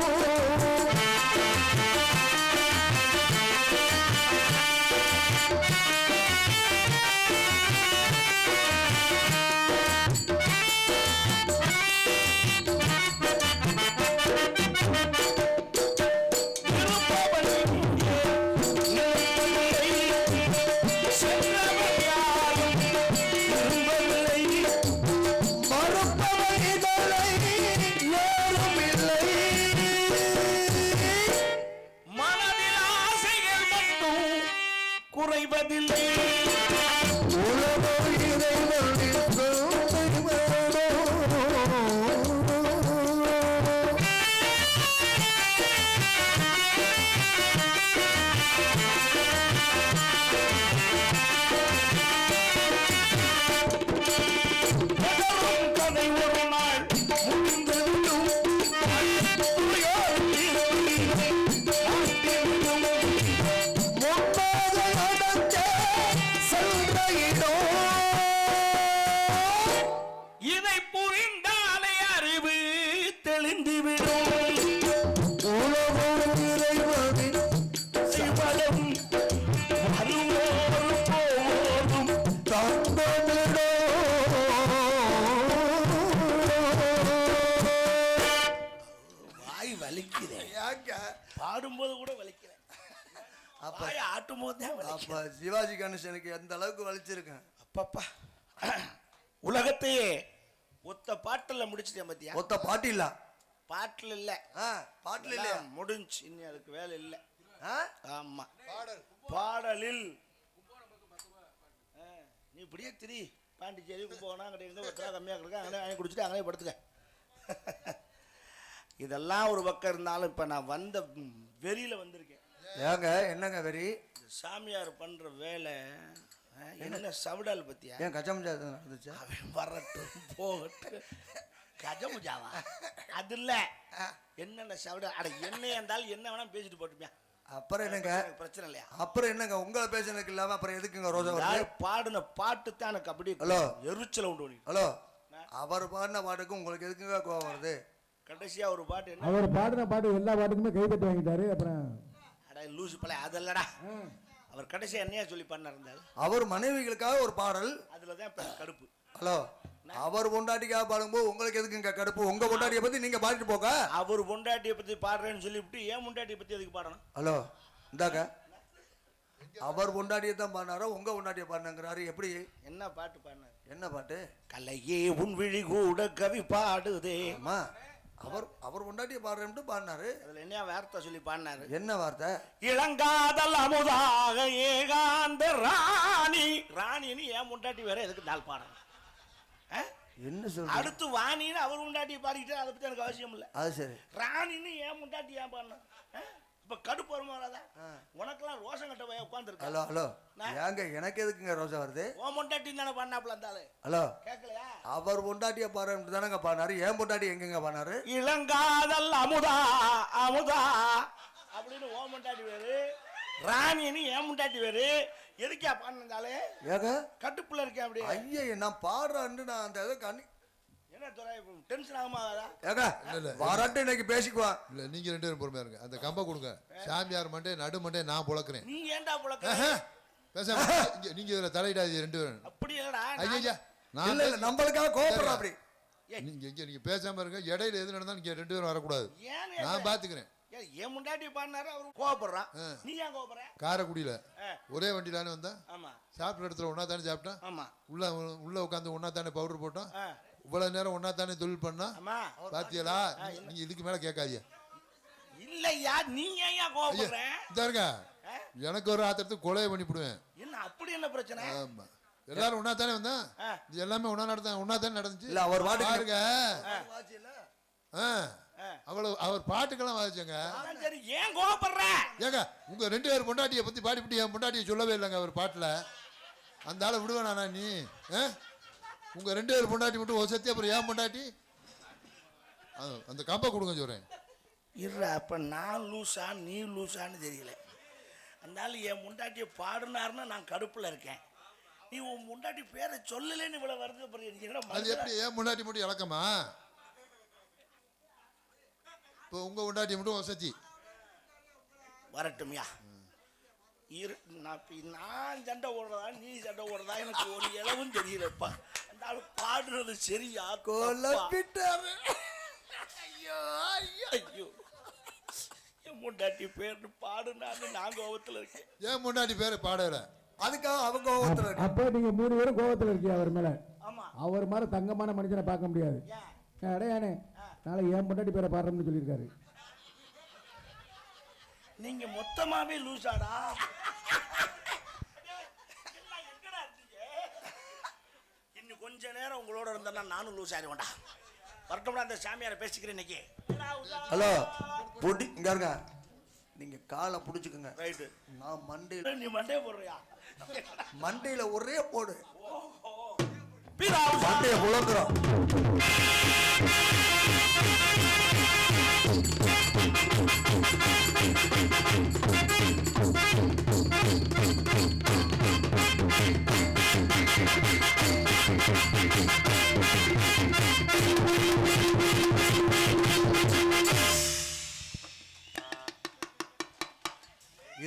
இருப்பவன் இங்கே நிலைப்பதில்லை, சென்றவன் யாரும் திரும்பவில்லை. மறுப்பவன் இதழை ஏறும் இல்லை. மனதில் ஆசைகள் மட்டும் குறைவதில்லை. உலகம் இறைவனின் சொந்த இடம். தொடரும் கதை ஒரு நாள் முடிந்துவிடும். துளியோடு காத்திருக்கும். முப்பாத நடந்த சென்ற இடம். இதை புரிந்தாலே அறிவு தெளிந்துவிடும். உலகம் இறைவனின் சிவனும் வருவோரும் போவோரும் தந்தமிடம். வாய் வலிக்கிறேன். ஏங்க? பாடும்போது கூட வலிக்கிறேன். அப்ப வாய் ஆட்டும் போது தான் வலிக்கிறேன். அப்ப சிவாஜி கணேசனுக்கு எந்த அளவுக்கு வலிச்சிருக்கேன். அப்பப்பா உலகத்தையே ஒத்த பாட்டில் முடிச்சிட்டேன் பத்தியா? ஒத்த பாட்டு இல்ல. பாட்டில் இல்ல, பாட்டுல இல்லையா? முடிஞ்சு. இன்னும் அதுக்கு வேலை இல்லை. ஆ? ஆமா, பாடலில் நீ இப்படியே திரி. பாண்டிச்சேரி கும்பகோணம் கிடையாது, ஒத்தரா கம்மியாக கிடக்க, அங்கே வாங்கி குடிச்சிட்டு அங்கே படுத்துக்க. இதெல்லாம் ஒரு பக்கம் இருந்தாலும் இப்போ நான் வந்த வெறியில் வந்திருக்கேன். ஏங்க என்னங்க வெறி? இந்த சாமியார் பண்ணுற வேலை என்ன சவுடால் பத்தியா? ஏன் கச்சமஞ்சா நடந்துச்சு? அவன் வரட்டும் போகட்டும். கஜமுஜாவா அது இல்ல என்னென்ன சவுட அட என்னையா இருந்தாலும் என்ன வேணா பேசிட்டு போட்டுப்பியா அப்புறம் என்னங்க பிரச்சனை இல்லையா அப்புறம் என்னங்க உங்களை பேசுனதுக்கு இல்லாம அப்புறம் எதுக்குங்க ரோஜா வருது? பாடுன பாட்டு தான் எனக்கு அப்படியே ஹலோ. எரிச்சல உண்டு பண்ணி ஹலோ அவர் பாடின பாட்டுக்கு உங்களுக்கு எதுக்குங்க கோவம் வருது? கடைசியா ஒரு பாட்டு என்ன அவர் பாடின பாட்டு எல்லா பாட்டுக்குமே கைதட்டி வாங்கிட்டாரு. அப்புறம் அட லூசு பழைய அதல்லடா அவர் கடைசியா என்னையா சொல்லி பண்ண இருந்தாரு அவர் மனைவிகளுக்காக ஒரு பாடல். அதுலதான் இப்ப கடுப்பு. ஹலோ அவர் பொண்டாட்டிக்காக பாடும்போது உங்களுக்கு எதுக்குங்க கடுப்பு? உங்க பொண்டாட்டியை பத்தி நீங்க பாடிட்டு போக. அவர் பொண்டாட்டியை பத்தி பாடுறேன்னு சொல்லிவிட்டு ஏன் பொண்டாட்டியை பத்தி எதுக்கு பாடணும்? ஹலோ இந்தாக்க அவர் பொண்டாட்டியை தான் பாடினாரோ உங்க பொண்டாட்டியை பாடினாங்கிறாரு. எப்படி என்ன பாட்டு பாடினாரு? என்ன பாட்டு? கலையே உன் விழி கூட கவி பாடுதே. அம்மா அவர் பொண்டாட்டியை பாடுறேன்ட்டு பாடினாரு. அதுல என்ன வார்த்தை சொல்லி பாடினாரு? என்ன வார்த்தை? இளங்காதல் அமுதாக ஏகாந்த ராணி. ராணின்னு ஏன் முண்டாட்டி வேற எதுக்கு நாள் பாடணும்? என்ன சொல்ற? அடுத்து வாணின்னு அவர் முண்டாட்டி பாடிக்கிட்டு அதை பத்தி எனக்கு அவசியம் இல்லை. அது சரி. ராணின்னு ஏன் முண்டாட்டி ஏன் பாடணும்? இப்ப கடுப்பு வருமானதா உனக்கெல்லாம் ரோஷம் கட்ட போய் உட்காந்துருக்க. ஹலோ ஹலோ ஏங்க எனக்கு எதுக்குங்க ரோசா வருது? ஓ முண்டாட்டி தானே பண்ணாப்ல இருந்தாலும் ஹலோ கேட்கலையா? அவர் பொண்டாட்டியை பாடுறேன்ட்டு தானங்க பாடினாரு. ஏன் பொண்டாட்டி எங்கெங்க பாடினாரு? இளங்காதல் அமுதா அமுதா அப்படின்னு ஓ முண்டாட்டி வேறு, ராணின்னு ஏன் முண்டாட்டி வேறு. எதுக்கா பாடினாலே ஏங்க கட்டுப்புல இருக்கேன் அப்படியே. ஐயா நான் பாடுறேன்னு நான் அந்த இதை கண்ணி என்ன துறை டென்ஷன் ஆகுமாடா? ஏங்க வரட்டு இன்னைக்கு பேசிக்குவான். இல்ல நீங்க 2 பேரும் பொறுமையா இருங்க. அந்த கம்ப கொடுங்க. சாமியார் மண்டே நடு மண்டே நான் புழக்கிறேன். நீ ஏன்டா புழக்க? பேசாம நீங்க இதுல தலையிடாதீங்க 2 பேரும். அப்படி இல்லடா. ஐயா இல்ல இல்ல நம்மளுக்காக கோபப்படுறோம் அப்படி. நீங்க பேசாம இருங்க. இடையில எது நடந்தா நீங்க 2 பேரும் வரக்கூடாது. நான் பாத்துக்கிறேன். ஏன் முண்டாட்டி பாடினாரு அவரு கோபப்படுறான். நீ ஏன் கோபப்படுற? காரைக்குடியில ஒரே வண்டியிலானே வந்தா ஆமா சாப்பிட்ற இடத்துல ஒன்னா தானே சாப்பிட்டோம். ஆமா உள்ள உட்காந்து ஒன்னா தானே பவுடர் போட்டோம். இவ்வளவு நேரம் ஒன்னா தானே தொழில் பண்ணா. ஆமா பாத்தியலா? நீங்க இதுக்கு மேல கேட்காதீங்க. இல்லையா நீ ஏன் கோபப்படுற? இதாருங்க எனக்கு ஒரு ஆத்திரத்துக்கு கொலையை பண்ணிவிடுவேன். என்ன அப்படி என்ன பிரச்சனை? ஆமா எல்லாரும் ஒன்னா தானே வந்தா. இது எல்லாமே ஒன்னா தானே நடந்துச்சு. இல்ல அவர் பாருங்க அவர் பாட்டுக்கெல்லாம் வாசிச்சங்க. சரி ஏன் கோபப்படுற? ஏங்க உங்க 2 பேர் பொண்டாட்டியை பத்தி பாடிவிட்டு என் பொண்டாட்டியை சொல்லவே இல்லைங்க அவர் பாட்டுல. அந்த ஆளை விடுவேனா நீ? உங்க 2 பேர் பொண்டாட்டி மட்டும் ஒரு சத்தியம் அப்புறம் ஏன் பொண்டாட்டி? அந்த கம்பை கொடுங்க சொல்றேன். இல்ல அப்ப நான் லூசா நீ லூசான்னு தெரியல. அதனால என் முண்டாட்டியை பாடுனாருன்னா நான் கடுப்புல இருக்கேன். நீ உன் முண்டாட்டி பேரை சொல்லலன்னு இவ்வளவு வருது. அது எப்படி ஏன் முன்னாடி மட்டும் இழக்கமா? இப்போ உங்க முன்னாடி மட்டும் வசதி வரட்டும்யா. நான் சண்டை ஓடுறதா நீ சண்டை ஓடுறதா எனக்கு ஒரு இளவும் தெரியலப்பா. அந்த பாடுறது சரியா? கொலப்பிட்டாரு. ஐயோ ஐயோ ஐயோ என் முண்டாட்டி பேர் பாடுனான்னு நான் கோபத்துல இருக்கேன். ஏன் முன்னாடி பேரு பாடல? அதுக்காக அவங்க கோபத்துல இருக்கு. அப்போ நீங்க 3 பேரும் கோபத்துல இருக்கீங்க அவர் மேல. ஆமா அவர் மாதிரி தங்கமான மனுஷனை பார்க்க முடியாது. அடையானே நாளை ஏன் பொண்டாட்டி பேரை பாடுறோம்னு சொல்லியிருக்காரு. நீங்க மொத்தமாவே லூசாடா. இன்னும் கொஞ்ச நேரம் உங்களோட இருந்தா நானும் லூஸ் ஆயிடுவேன்டா. வரட்டும்டா அந்த சாமியாரை பேசிக்கிறேன் இன்னைக்கு. ஹலோ பொடி இங்க இருங்க. நீங்க காலை புடிச்சுக்குங்க. ரைட்டு. நான் மண்டையில நீ மண்டையை போடுறியா? மண்டையில ஒரே போடு. பிதாவுசா. மண்டையை புலக்குறோம்.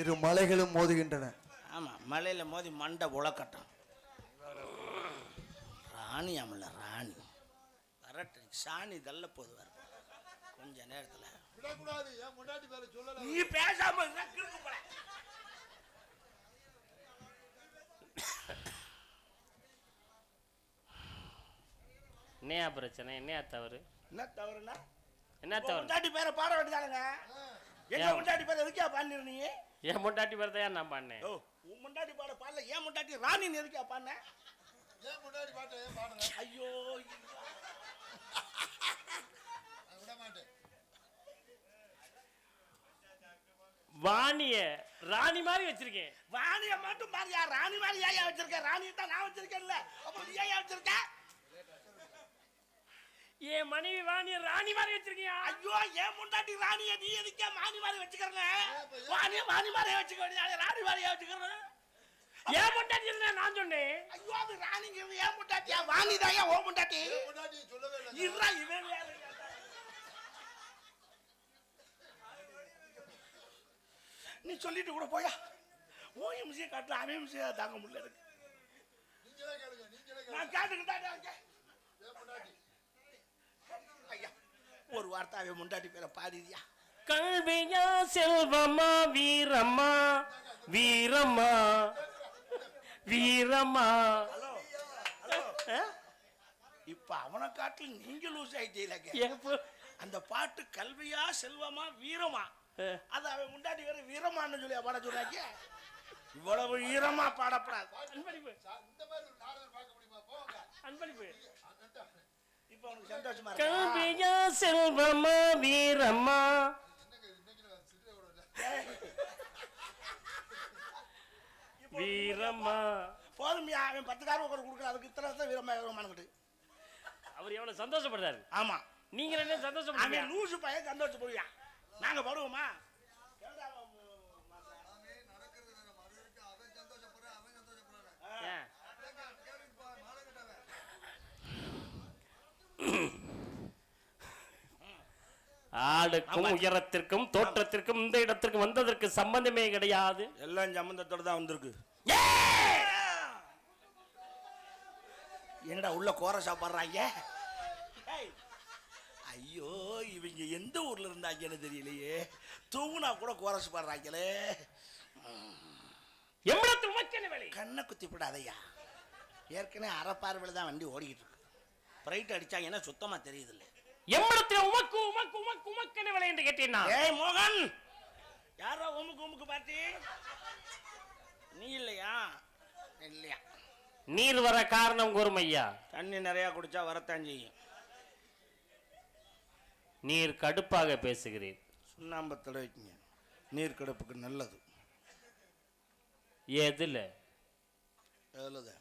இரு மலைகளும் மோதுகின்றன. ஆமா மலையில மோதி மண்டை உலக்கட்டும். ராணி ஆமல ராணி வரட்டு சாணி தள்ள போது கொஞ்ச நேரத்துல. நீ பேசாம என்னையா பிரச்சனை? என்னையா தவறு? என்ன தவறுனா? என்ன தவறு? முண்டாட்டி பேரை பாட வேண்டியதானுங்க. எங்க முண்டாட்டி பேரை எதுக்கா பாடின நீ? என் முண்டாட்டி பேர்தான் நான் பாடினேன். ஓ உன் முண்டாட்டி பாட பாடல. ஏன் முண்டாட்டி ராணி எதுக்கா பாடின? ஏன் முன்னாடி பாட்ட ஏன் பாடுங்க? ஐயோ விட மாட்டேன். வாணிய ராணி மாதிரி வச்சிருக்கேன். வாணிய மட்டும் பாரியா ராணி மாதிரி ஏன் வச்சிருக்க? ராணி தான் நான் வச்சிருக்கேன்ல. அப்ப நீ ஏன் வச்சிருக்க? என் மனைவி வாணி ராணி மாதிரி வச்சிருக்கியா? ஐயோ ஏன் முண்டாட்டி ராணியை நீ எதுக்கே மாணி மாதிரி வச்சுக்கிறங்க? மாணி மாதிரி வச்சுக்க வேண்டியது, ராணி மாதிரியே வச்சுக்கிறேன். ஏன் முண்டாட்டி நான் சொன்னேன். ஐயோ அது ராணிங்கிறது ஏன் முண்டாட்டியா? வாணி தாயா ஓ முண்டாட்டி? இருடா இவன் வேற. நீ சொல்லிட்டு கூட போயா. ஓ எம்சியை காட்டுல அவன் எம்சியை தாங்க முடியல இருக்கு. நான் கேட்டுக்கிட்டா ஐயா ஒரு வார்த்தை அவன் முண்டாட்டி பேரை பாடியா. கல்வியா செல்வமா வீரம்மா வீரம்மா வீரம்மா. ஹலோ ஹலோ இப்ப அவனை காட்டில் நீங்க லூஸ் ஆயிட்டீங்க. அந்த பாட்டு கல்வியா செல்வமா வீரமா, அது அவன் முண்டாட்டி வேற வீரமான்னு சொல்லி பாட சொல்றாங்க. இவ்வளவு வீரமா பாடப்படாது. இப்ப உனக்கு சந்தோஷமா இருக்கு. கல்வியா செல்வமா வீரம்மா. வீரம்மா போதுமையா அவன் 10 காரம் உட்கார கொடுக்குற அதுக்கு இத்தனை தான் வீரமா வீரமானுக்கிட்டு அவர் எவ்வளவு சந்தோஷப்படுறாரு. ஆமா நீங்க என்ன சந்தோஷப்படுறீங்க? அவன் லூசு பையன் சந்தோஷப்படுவியா? நாங்க பாடுவோமா? ஆளுக்கும் உயரத்திற்கும் தோற்றத்திற்கும் இந்த இடத்திற்கு வந்ததற்கு சம்பந்தமே கிடையாது. எல்லாம் சம்பந்தத்தோட தான் வந்திருக்கு. என்னடா உள்ள கோர சாப்பாடுறாங்க? ஐயோ இவங்க எந்த ஊர்ல இருந்தாங்கன்னு தெரியலையே. தூங்குனா கூட கோரஸ் பாடுறாங்களே. எம்பளத்தில் உமக்கென்ன வேலை? கண்ணை குத்தி விடாதையா. ஏற்கனவே அரைப்பார்வையில் தான் வண்டி ஓடிக்கிட்டு இருக்கு. பிரைட் அடிச்சாங்கன்னா சுத்தமா தெரியுது இல்லை. எம்பளத்தில் உமக்கு உமக்கு உமக்கு உமக்கென்ன வேலை என்று கேட்டீங்கன்னா, ஏய் மோகன் யாரோ உமுக்கு உமுக்கு பார்த்தி நீ இல்லையா? இல்லையா? நீர் வர காரணம் கூறுமையா. தண்ணி நிறைய குடிச்சா வரத்தான் செய்யும். நீர் கடுப்பாக பேசுகிறீர். சுண்ணாம்பு தடவைக்குங்க, நீர் கடுப்புக்கு நல்லது. எதுல எவ்வளோது?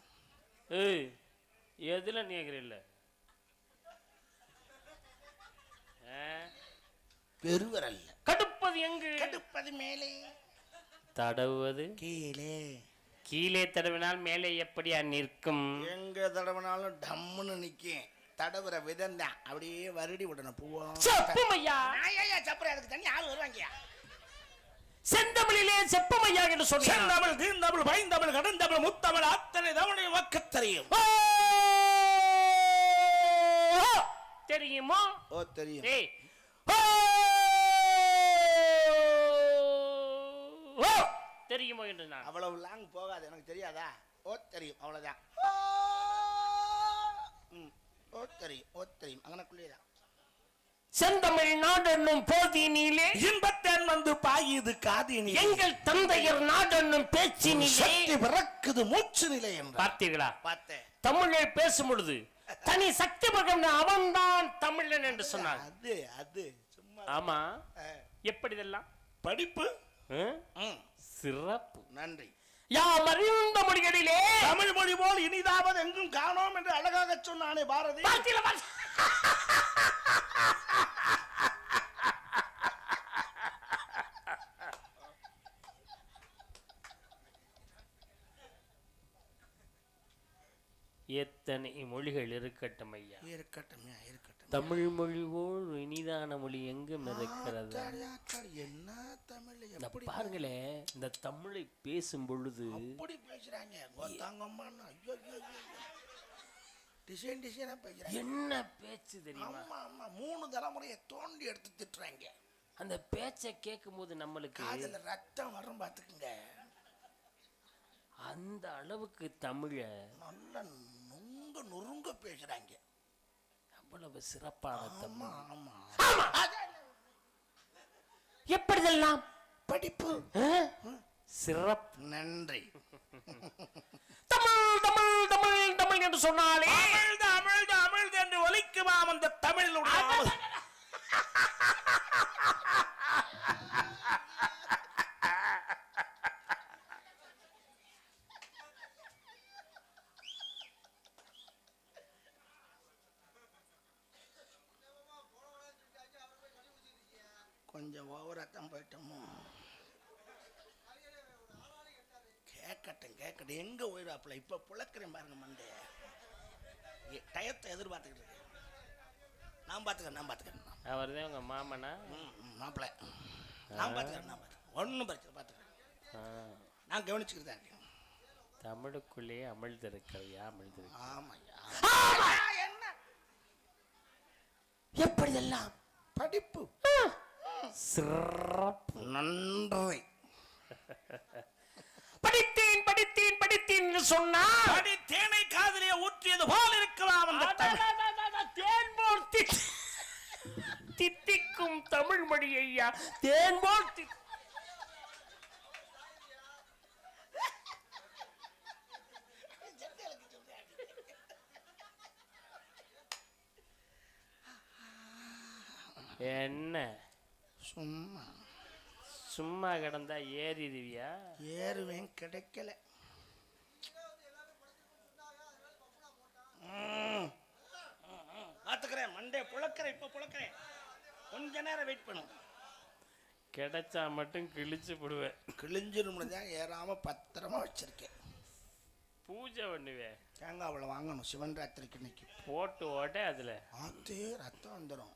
ஏய் எதுல நீக்கிறீல்ல? பெருவரல்ல. கடுப்பது எங்கு? கடுப்பது மேலே, தடவுவது கீழே. கீழே தடவினால் மேலே எப்படியா நிற்கும்? எங்க தடவினாலும் டம்முன்னு நிற்கும். தடவுற விதம் தான் அப்படியே வருடி விடணும். பூவா செப்புமையா. சப்பரை அதுக்கு தண்ணி ஆள் வருவாங்க. செந்தமிழிலே செப்புமையா என்று சொன்னேன். செந்தமிழ் தீர்ந்தமிழ் பைந்தமிழ் கடந்தமிழ் முத்தமிழ் அத்தனை தமிழை மக்கள் தெரியும். தெரியுமோ? ஓ தெரியும். ஏய் தெரியுமோ என்று நான். அவ்வளவு லாங் போகாது, எனக்கு தெரியாதா? ஓ தெரியும், அவ்வளவுதான். ஓ தெரியும், ஓ தெரியும், அங்கனக்குள்ளேதான். செந்தமிழ் நாடென்னும் போதினிலே இன்பத்தேன் வந்து பாயுது காதினிலே. எங்கள் தந்தையர் நாடென்னும் பேச்சினிலே சக்தி பிறக்குது மூச்சு நிலை என்று பார்த்தீர்களா? பார்த்தேன். தமிழை பேசும் பொழுது தனி சக்தி பகம் அவன்தான் தமிழன் என்று சொன்னார். அது அது சும்மா. ஆமா, எப்படி இதெல்லாம் படிப்பு சிறப்பு. நன்றி. யாம் அறிந்த மொழிகளிலே தமிழ் மொழி போல் இனிதாவது எங்கும் காணோம் என்று அழகாக சொன்னானே பாரதி. எத்தனை மொழிகள் இருக்கட்டும் ஐயா, இருக்கட்டும் இருக்கட்டும். தமிழ் மொழி போல் இனிதான மொழி எங்கும் இருக்கிறது. என்ன தமிழ் எப்படி பாருங்களே, இந்த தமிழை பேசும் பொழுது அப்படி பேசுறாங்க. டிசைன் டிசைனா பேசுறாங்க. என்ன பேச்சு தெரியுமா? ஆமா ஆமா, 3 தலைமுறையை தோண்டி எடுத்து திட்டுறாங்க. அந்த பேச்சை கேட்கும் போது நம்மளுக்கு அதுல ரத்தம் வரும் பாத்துக்குங்க. அந்த அளவுக்கு தமிழ நல்ல நுங்க நுறுங்க பேசுறாங்க. அவ்வளவு சிறப்பான தமிழ். ஆமா எப்படிதெல்லாம் படிப்பு சிறப்பு. நன்றி. தமிழ் தமிழ் தமிழ் தமிழ் என்று சொன்னாலே தமிழ் தமிழ் என்று ஒலிக்குமாம் அந்த தமிழில். ஓவராத்தான் போயிட்டோமோ. கேட்கட்டும் எங்க ஓய்வாப்புல இப்ப புழக்கிறேன் பாருங்க மண்டே. டயத்தை எதிர்பார்த்துக்கிட்டு இருக்கேன். நான் பாத்துக்கிறேன். அவர் தான் உங்க மாமனா? மாப்பிள்ள நான் பாத்துக்கிறேன். ஒன்றும் பிரச்சனை பாத்துக்கிறேன். நான் கவனிச்சுக்கிட்டு தான் இருக்கேன். தமிழுக்குள்ளே அமிழ்ந்திருக்கிறையா? அமிழ்ந்திருக்க. ஆமாய்யா. என்ன எப்படியெல்லாம் படிப்பு சிறப்பு. நன்றி. படித்தேன் சொன்னா தேனை காதலிய ஊற்றியது போல் இருக்கலாம். தேன் போல் தித்திக்கும் தமிழ் மொழி ஐயா. தேன் போல் என்ன சும்மா கிடந்தா ஏறிடுவியா? ஏறுவேன், கிடைக்கல. பாத்துக்கிறேன். மண்டே புழக்கிறேன். இப்ப புழக்கிறேன். கொஞ்ச நேரம் வெயிட் பண்ணும். கிடைச்சா மட்டும் கிழிச்சு போடுவேன். கிழிஞ்சிரும் தான் ஏறாம பத்திரமா வச்சிருக்கேன். பூஜை பண்ணுவேன். தேங்காய் அவ்வளோ வாங்கணும் சிவன் ராத்திரிக்கு. இன்னைக்கு போட்டு ஓட்ட அதுல ரத்தம் வந்துடும்.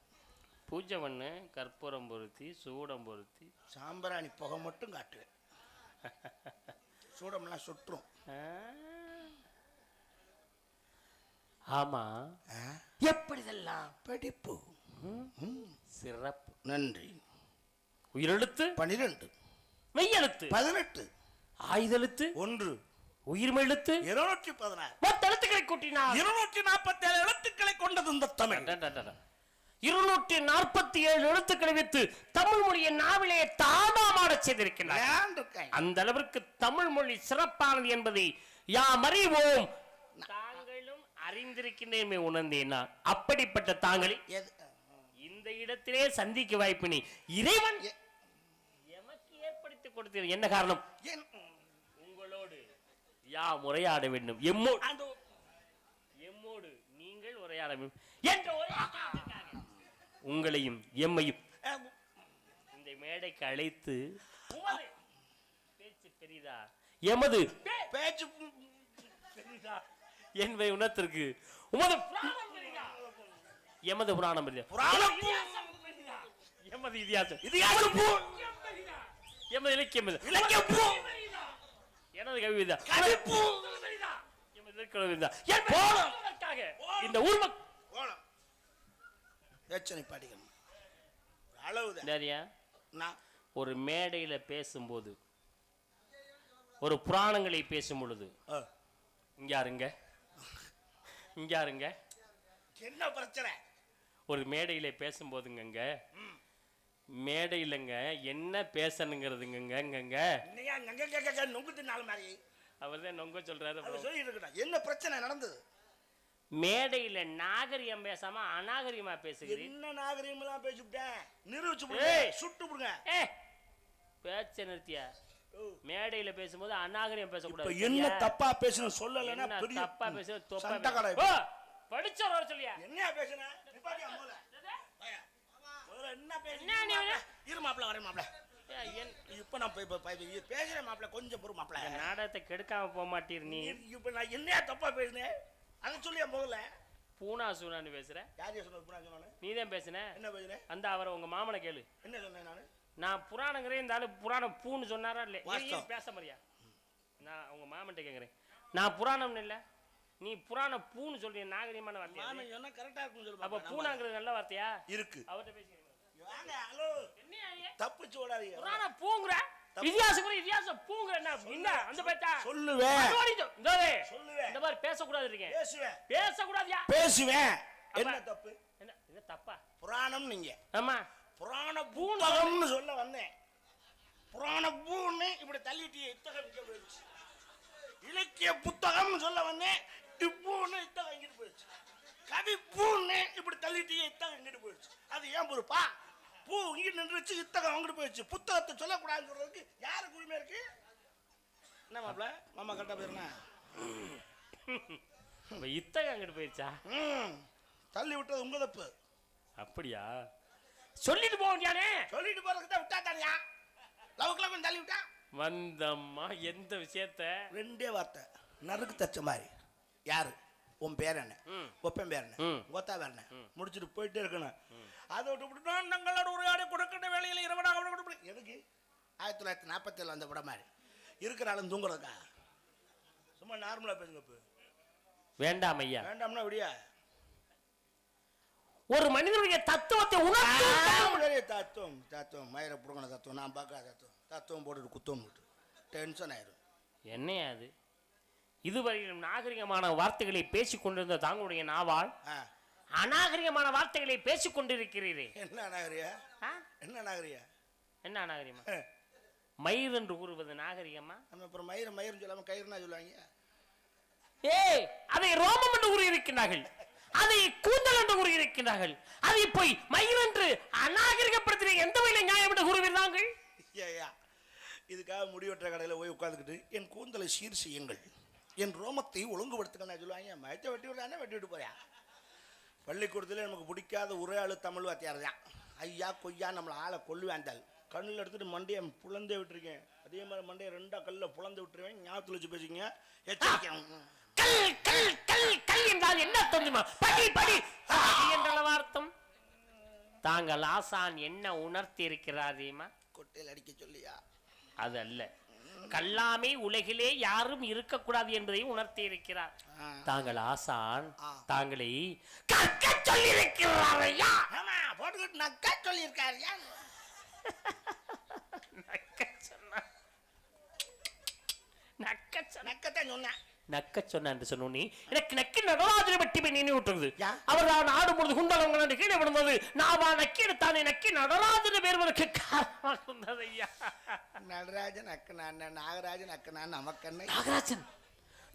பூஜை பண்ணு. கற்பூரம் பொருத்தி சூடம் பொருத்தி சாம்பிராணி புகை மட்டும் காட்டுவேன். சூடம்லாம் சுற்றும். ஆமா, எப்படிதெல்லாம் படிப்பு சிறப்பு. நன்றி. உயிரெழுத்து 12, மெய்யெழுத்து 18, ஆயுதெழுத்து 1, உயிர்மெழுத்து 216. மொத்த எழுத்துக்களை கூட்டினார் 247 எழுத்துக்களை கொண்டது இந்த தமிழ். 247 எழுத்துக்களை வைத்து தமிழ் மொழியை நாவிலே தாடாமாட செய்திருக்கிறார். அந்த அளவிற்கு தமிழ் மொழி சிறப்பானது என்பதை யாம் அறிவோம். தாங்களும் அறிந்திருக்கின்றே உணர்ந்தேன். அப்படிப்பட்ட தாங்களை இந்த இடத்திலே சந்திக்க வாய்ப்பினை இறைவன் எமக்கு ஏற்படுத்தி கொடுத்தது. என்ன காரணம்? உங்களோடு யாம் உரையாட வேண்டும். எம்மோடு நீங்கள் உரையாட வேண்டும் என்ற ஒரே உங்களையும் எம்மையும் இந்த மேடைக்கு அழைத்து பேச்சு பெரிதா எமது பேச்சு பெரிதா என்பதை உணர்த்திற்கு உமது எமது புராணம் பெரிதா, எமது இதிகாசம் எமது இலக்கியம் எனது கவி இந்த ஊர் படிக்கணும். அளவுதான். ஒரு மேடையில பேசும்போது, ஒரு புராணங்களை பேசும் பொழுது இங்க என்ன பிரச்சனை? ஒரு மேடையில பேசும்போதுங்க மேடையிலங்க என்ன பேசணுங்கிறதுங்க அவர்தான் நொங்க சொல்றாரு. என்ன பிரச்சனை நடந்தது? மேடையில நாகரிகம் பேசாம அநாகரிகமா பேசுகிறீங்க. என்ன நாகரிகம் எல்லாம் பேசிவிட்டேன், நிரூபிச்சு சுட்டு விடுங்க. பேச்ச நிறுத்தியா? மேடையில பேசும்போது அநாகரிகம் பேசக்கூடாது. என்ன தப்பா பேசணும் சொல்லலன்னா தப்பா பேச படிச்ச சொல்லியா? என்ன பேசுன? என்ன பேசுன? இரு மாப்ள, வரேன் மாப்ள. இப்ப நான் பேசுறேன் மாப்ள, கொஞ்சம் பொறு மாப்ள. நாடகத்தை கெடுக்காம போக மாட்டீர் நீ. இப்ப நான் என்ன தப்பா பேசுனேன் அதை சொல்லியா முதல்ல? பூனா சூனான்னு பேசுற. யாரையா சொன்னது பூனா சூனான்னு? நீதான் பேசுன. என்ன பேசுற? அந்த அவரை உங்க மாமனை கேளு. என்ன சொன்னேன் நானு? நான் புராணங்கிறேன், இந்த ஆளு புராணம் பூன்னு சொன்னாரா இல்ல? பேச மாதிரியா? நான் உங்க மாமன்ட்ட கேக்குறேன். நான் புராணம்னு இல்ல, நீ புராண பூன்னு சொல்றீங்க. நாகரிகமான வார்த்தை. மாமன் சொன்னா கரெக்டா இருக்குன்னு சொல்லுங்க. அப்ப பூனாங்கிறது நல்ல வார்த்தையா இருக்கு? அவர்ட்ட பேசுங்க. வாங்க. ஹலோ, என்ன தப்பு ஓடாதீங்க. புராண பூங்கற இதிகாசம் பூங்கற என்ன அந்த பேச்சா சொல்லுவேன். சொல்லுவேன். இந்த மாதிரி பேச கூடாது இருக்கேன். பேச கூடாதியா? பேசுவேன். என்ன தப்பு? என்ன தப்பா? புராணம் நீங்க. ஆமா, புராண பூன்னு சொல்ல வந்தேன். புராண பூன்னு இப்படி தள்ளிட்டு இத்தகம் போயிடுச்சு. இலக்கிய புத்தகம் சொல்ல வந்தேன். இப்பூன்னு இத்தகம் இங்கிட்டு போயிடுச்சு. கவி பூன்னு இப்படி தள்ளிட்டு இத்தகம் இங்கிட்டு போயிடுச்சு. அது ஏன் பொறுப்பா? பூ இங்கிட்டு நின்றுச்சு, இத்தகம் அங்கிட்டு போயிடுச்சு. புத்தகத்தை சொல்லக்கூடாதுன்னு சொல்றதுக்கு யாருக்கு உரிமை இருக்கு? என்ன மாப்ள, மாமா கரெக்டா போயிருந்தா இத்தகம் அங்கிட்டு போயிடுச்சா? தள்ளி விட்டது உங்க தப்பு. அப்படியா? சொல்லிட்டு போவியானே. சொல்லிட்டு போறதுக்கு தான் விட்டா தானியா, லவுக்குலாம் கொஞ்சம் தள்ளி விட்டா. வந்தம்மா எந்த விஷயத்த? 2 வார்த்தை நறுக்கு தச்ச மாதிரி. யாரு? உன் பேர் என்ன, ஒப்பன் பேர் என்ன, ஒத்தா பேர் என்ன, முடிச்சுட்டு போயிட்டே இருக்கணும். அதை விட்டு நாங்களோட ஒரு ஆடை கொடுக்கிற வேலையில் 20 எதுக்கு? 1947 அந்த படம் மாதிரி இருக்கிற ஆளும் தூங்குறதுக்கா? சும்மா நார்மலா பேசுங்க. இப்போ வேண்டாம் ஐயா. வேண்டாம்னா விடியா. ஒரு மனிதனுடைய தத்துவத்தை தத்துவம் தத்துவம் மயிரை புடுங்கின தத்துவம் நான் பார்க்காத தத்துவம் தத்துவம் போட்டுட்டு குத்தம் போட்டு டென்ஷன் ஆயிரும். என்னையா அது? இதுவரையிலும் நாகரிகமான வார்த்தைகளை பேசிக் கொண்டிருந்த தாங்களுடைய நாவால் அநாகரிகமான வார்த்தைகளை பேசிக் கொண்டிருக்கிறீரே. என்ன நாகரியா? என்ன நாகரியா? என்ன நாகரிகமா? மயிர் என்று கூறுவது நாகரிகமா? நம்ம அப்புறம் மயிரை மயிர்னு சொல்லாம கயிறுனா சொல்லுவாங்க. ஏய், அதை ரோமம் என்று கூறியிருக்கிறார்கள், அதை கூந்தல் என்று கூறியிருக்கிறார்கள், அதை போய் மயிர் என்று அநாகரிகப்படுத்தின எந்த வகையில நியாயம் என்று கூறுவீர்கள்? இதுக்காக முடிவெற்ற கடையில் போய் உட்காந்துக்கிட்டு என் கூந்தலை சீர் செய்யுங்கள், என் ரோமத்தை ஒழுங்குபடுத்துங்க சொல்லுவாங்க. மயத்தை வெட்டி விடானே வெட்டி விட்டு போறியா? பள்ளிக்கூடத்தில் நமக்கு பிடிக்காத ஒரே ஆளு தமிழ் வாத்தியார் தான். ஐயா கொய்யா நம்மளை ஆளை கொல்லுவேந்தாள். கண்ணில் எடுத்துட்டு மண்டையை புலந்தே விட்டுருக்கேன். அதே மாதிரி மண்டையை 2 கல்லில் புலந்து விட்டுருவேன். ஞாபகத்தில் வச்சு பேசிங்க. என்றால் என்ன தெரியுமா? படி படி என்றளவு அர்த்தம். தாங்கள் ஆசான் என்ன உணர்த்தி இருக்கிறார்? கொட்டையில் அடிக்க சொல்லியா? அது அல்ல, கல்லாமே உலகிலே யாரும் இருக்கக்கூடாது என்பதையும் உணர்த்தி இருக்கிறார். தாங்கள் ஆசான் தாங்களை கற்க சொல்லி இருக்கிறார் ஐயா. போட்டுக்கிட்டு நக்க சொல்லி இருக்காரு. நக்க சொன்ன என்று சொன்னோனே எனக்கு நக்கி நடராஜனை பற்றி நினைவு விட்டுறது. அவர் தான் ஆடும்பொழுது குண்டலம் கீழே விழுந்தது. நான் நக்கி எடுத்தானே நக்கி நடராஜன் பேர்வதற்கு காரணமாக இருந்தது ஐயா. நடராஜன் அக்கனான் நாகராஜன் அக்கனான் நமக்கு நாகராஜன்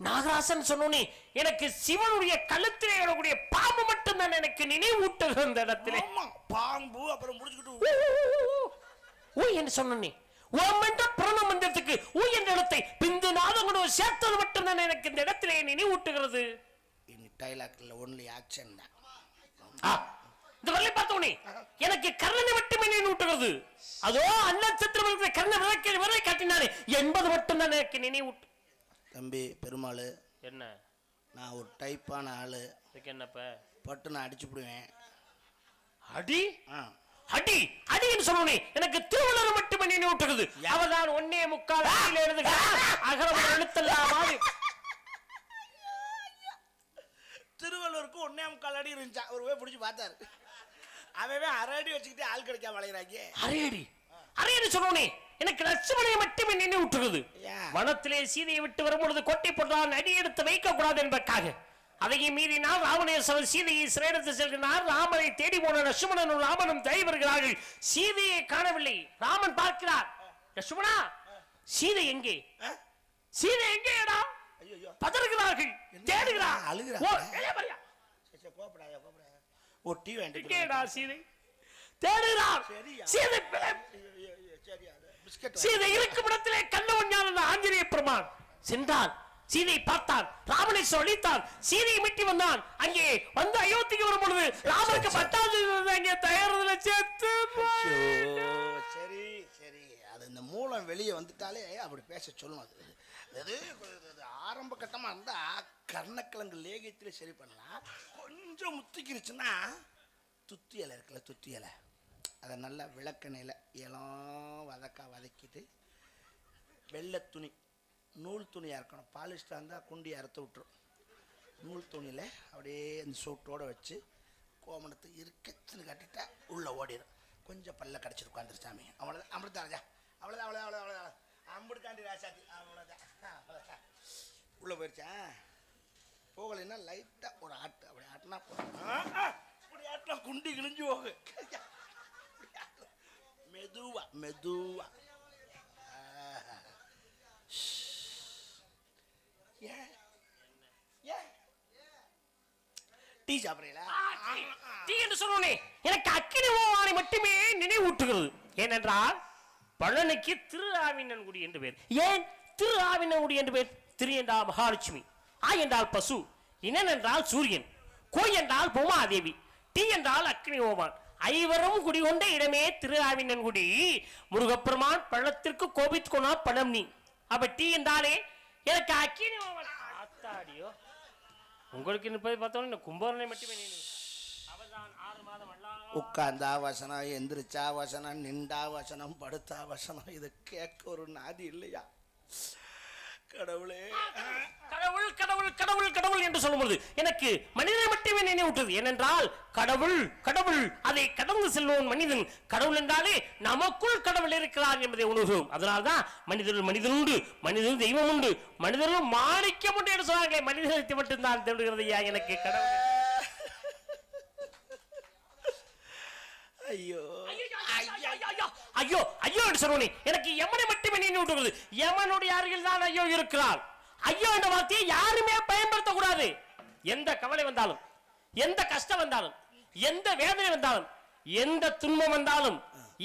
நாகராஜன் சொன்னோனே எனக்கு சிவனுடைய கழுத்திலே வரக்கூடிய பாம்பு மட்டும் தான் எனக்கு நினைவூட்டுகிறது. அந்த இடத்திலே பாம்பு அப்புறம் முடிச்சுக்கிட்டு ஊ என்று சொன்னே ஓம் என்ற பிரணவ மந்திரத்துக்கு ஊ என்ற இடத்தை பிந்து நாதங்களோடு சேர்த்தது மட்டும் தான் எனக்கு இந்த இடத்திலே நினைவூட்டுகிறது. டைலாக்ல ஒன்லி ஆக்ஷன் தான். இந்த வரலை பார்த்தோனே எனக்கு கர்ணனை மட்டுமே நினைவூட்டுகிறது. அதோ அன்னச்சத்திர கர்ண விரை காட்டினாரே என்பது மட்டும் தான் எனக்கு நினைவூட்டு. தம்பி பெருமாள், என்ன நான் ஒரு டைப்பான ஆளு. என்னப்ப பட்டு நான் அடிச்சு விடுவேன். அடி அடி அடின்னு சொன்னோனே எனக்கு திருவள்ளுவர் மட்டுமே நினைவூட்டுகிறது. அவர்தான் 1.25 எழுது அகரம் எழுத்தெல்லாம் திருவள்ளுவருக்கு 1.25 அடி இருந்துச்சா? ஒரு போய் பிடிச்சி பார்த்தாரு. அவன் 1/2 அடி வச்சுக்கிட்டு ஆள் கிடைக்காம வளைகிறாங்க. அரையடி அரையடி சொன்னோனே எனக்கு லட்சுமணியை மட்டுமே நினைவூட்டுகிறது. வனத்திலே சீதையை விட்டு வரும்பொழுது கோட்டை போட்டால் அடி எடுத்து வைக்க கூடாது என்பதற்காக அதையே மீறினால் ராவணேஸ்வரர் சீதையை சிறையெடுத்து செல்கிறார். ராமனை தேடி போன லட்சுமணனும் ராமனும் தயை வருகிறார்கள். சீதையை காணவில்லை. ராமன் பார்க்கிறார், லட்சுமணா சீதை எங்கே? சீதை எங்கேடா? பதறுகிறார்கள், தேடுகிறார், அழுகிறார். ஒரு டீ வேண்டி சீதை தேடுகிறார். சீதை இருக்கும் இடத்திலே கண்ணவன் ஞான ஆஞ்சநேய பெருமான் சென்றான். சீதை பார்த்தான், ராமனேஸ்வரர் அழித்தான், சீதையை மீட்டி வந்தான். அங்கே வந்து அயோத்திக்கு வரும் பொழுது ராமனுக்கு 10வது தயாரில சேர்த்து. சரி சரி, அது இந்த மூலம் வெளியே வந்துட்டாலே அப்படி பேச சொல்லணும். அது ஆரம்ப கட்டமா இருந்தா கர்ணக்கிழங்கு லேகியத்திலே சரி பண்ணலாம். கொஞ்சம் முத்திக்கிருச்சுன்னா துத்தி இலை இருக்குல்ல, துத்தி இலை, அதை நல்லா விளக்கெண்ணெயில் இளம் வதக்கிட்டு வெள்ளை துணி, நூல் துணியாக இருக்கணும். பாலிஸ்டாக இருந்தால் குண்டியை அறுத்து விட்டுரும். நூல் துணியில் அப்படியே அந்த சூட்டோடு வச்சு கோமணத்தை இருக்கச்சுன்னு கட்டிட்டா உள்ளே ஓடிடும். கொஞ்சம் பல்ல கடிச்சிட்டு உட்காந்துரு சாமி. அவ்வளோதான், அமிர்தா ராஜா, அவ்வளோதான் அவ்வளோதான் அவ்வளோதான் அம்பிடுக்காண்டி ராசாத்தி, அவ்வளோதான் அவ்வளோதான். உள்ளே போயிடுச்சேன். போகலைன்னா லைட்டாக ஒரு ஆட்டு, அப்படி ஆட்டினா இப்படி ஆட்டினா குண்டி கிழிஞ்சு போகு. மெதுவா மெதுவா. டீ சாப்பிடுறீங்களா? டீ என்று சொன்னோனே எனக்கு அக்கினி ஓவானை மட்டுமே நினைவூட்டுகிறது. ஏனென்றால் பழனிக்கு திரு ஆவினன்குடி என்று பேர். ஏன் திரு ஆவினன்குடி என்று பேர்? திரு என்றால் மகாலட்சுமி, ஆ என்றால் பசு, இனன் என்றால் சூரியன், கோய் என்றால் பூமாதேவி, டீ என்றால் அக்னி ஓவான். ஐவரும் குடிகொண்ட இடமே திரு ஆவினன்குடி. முருகப்பெருமான் பழத்திற்கு கோபித்துக்கொண்டா பழம் நீ. அப்ப டீ என்றாலே எனக்கு அக்கினி ஆத்தாடியோ. உங்களுக்கு பார்த்தோம் கும்பகர்ணனை மட்டுமே அவர்தான் 6 மாதம் உட்கார்ந்தா வசனம், எந்திரிச்சா வசனம், நின்றா வசனம், படுத்தா வசனம். இதை கேட்க ஒரு நாதி இல்லையா? கடவுளே, கடவுள் கடவுள் கடவுள் கடவுள் என்று சொல்லும்போது எனக்கு மனிதனை மட்டுமே நினைவூட்டுது. ஏனென்றால் கடவுள் கடவுள் அதை கடந்து செல்வோம் மனிதன். கடவுள் என்றாலே நமக்குள் கடவுள் இருக்கிறார் என்பதை உணர்கிறோம். அதனால்தான் மனிதர்கள் மனிதன் உண்டு, மனிதன் தெய்வம் உண்டு, மனிதர்கள் மாணிக்கம் உண்டு என்று சொன்னாங்க. மனிதனை மட்டும்தான் தேடுகிறது ஐயா எனக்கு கடவுள். ஐயோ ஐயோ ஐயோ என்று சொல்லுவேன். எனக்கு யமனை மட்டுமே நினைவூட்டுகிறது. யமனுடைய அருகில் தான் ஐயோ இருக்கிறார். ஐயோ என்ற வார்த்தையை யாருமே பயன்படுத்தக்கூடாது. எந்த கவலை வந்தாலும், எந்த கஷ்டம் வந்தாலும், எந்த வேதனை வந்தாலும், எந்த துன்பம் வந்தாலும்,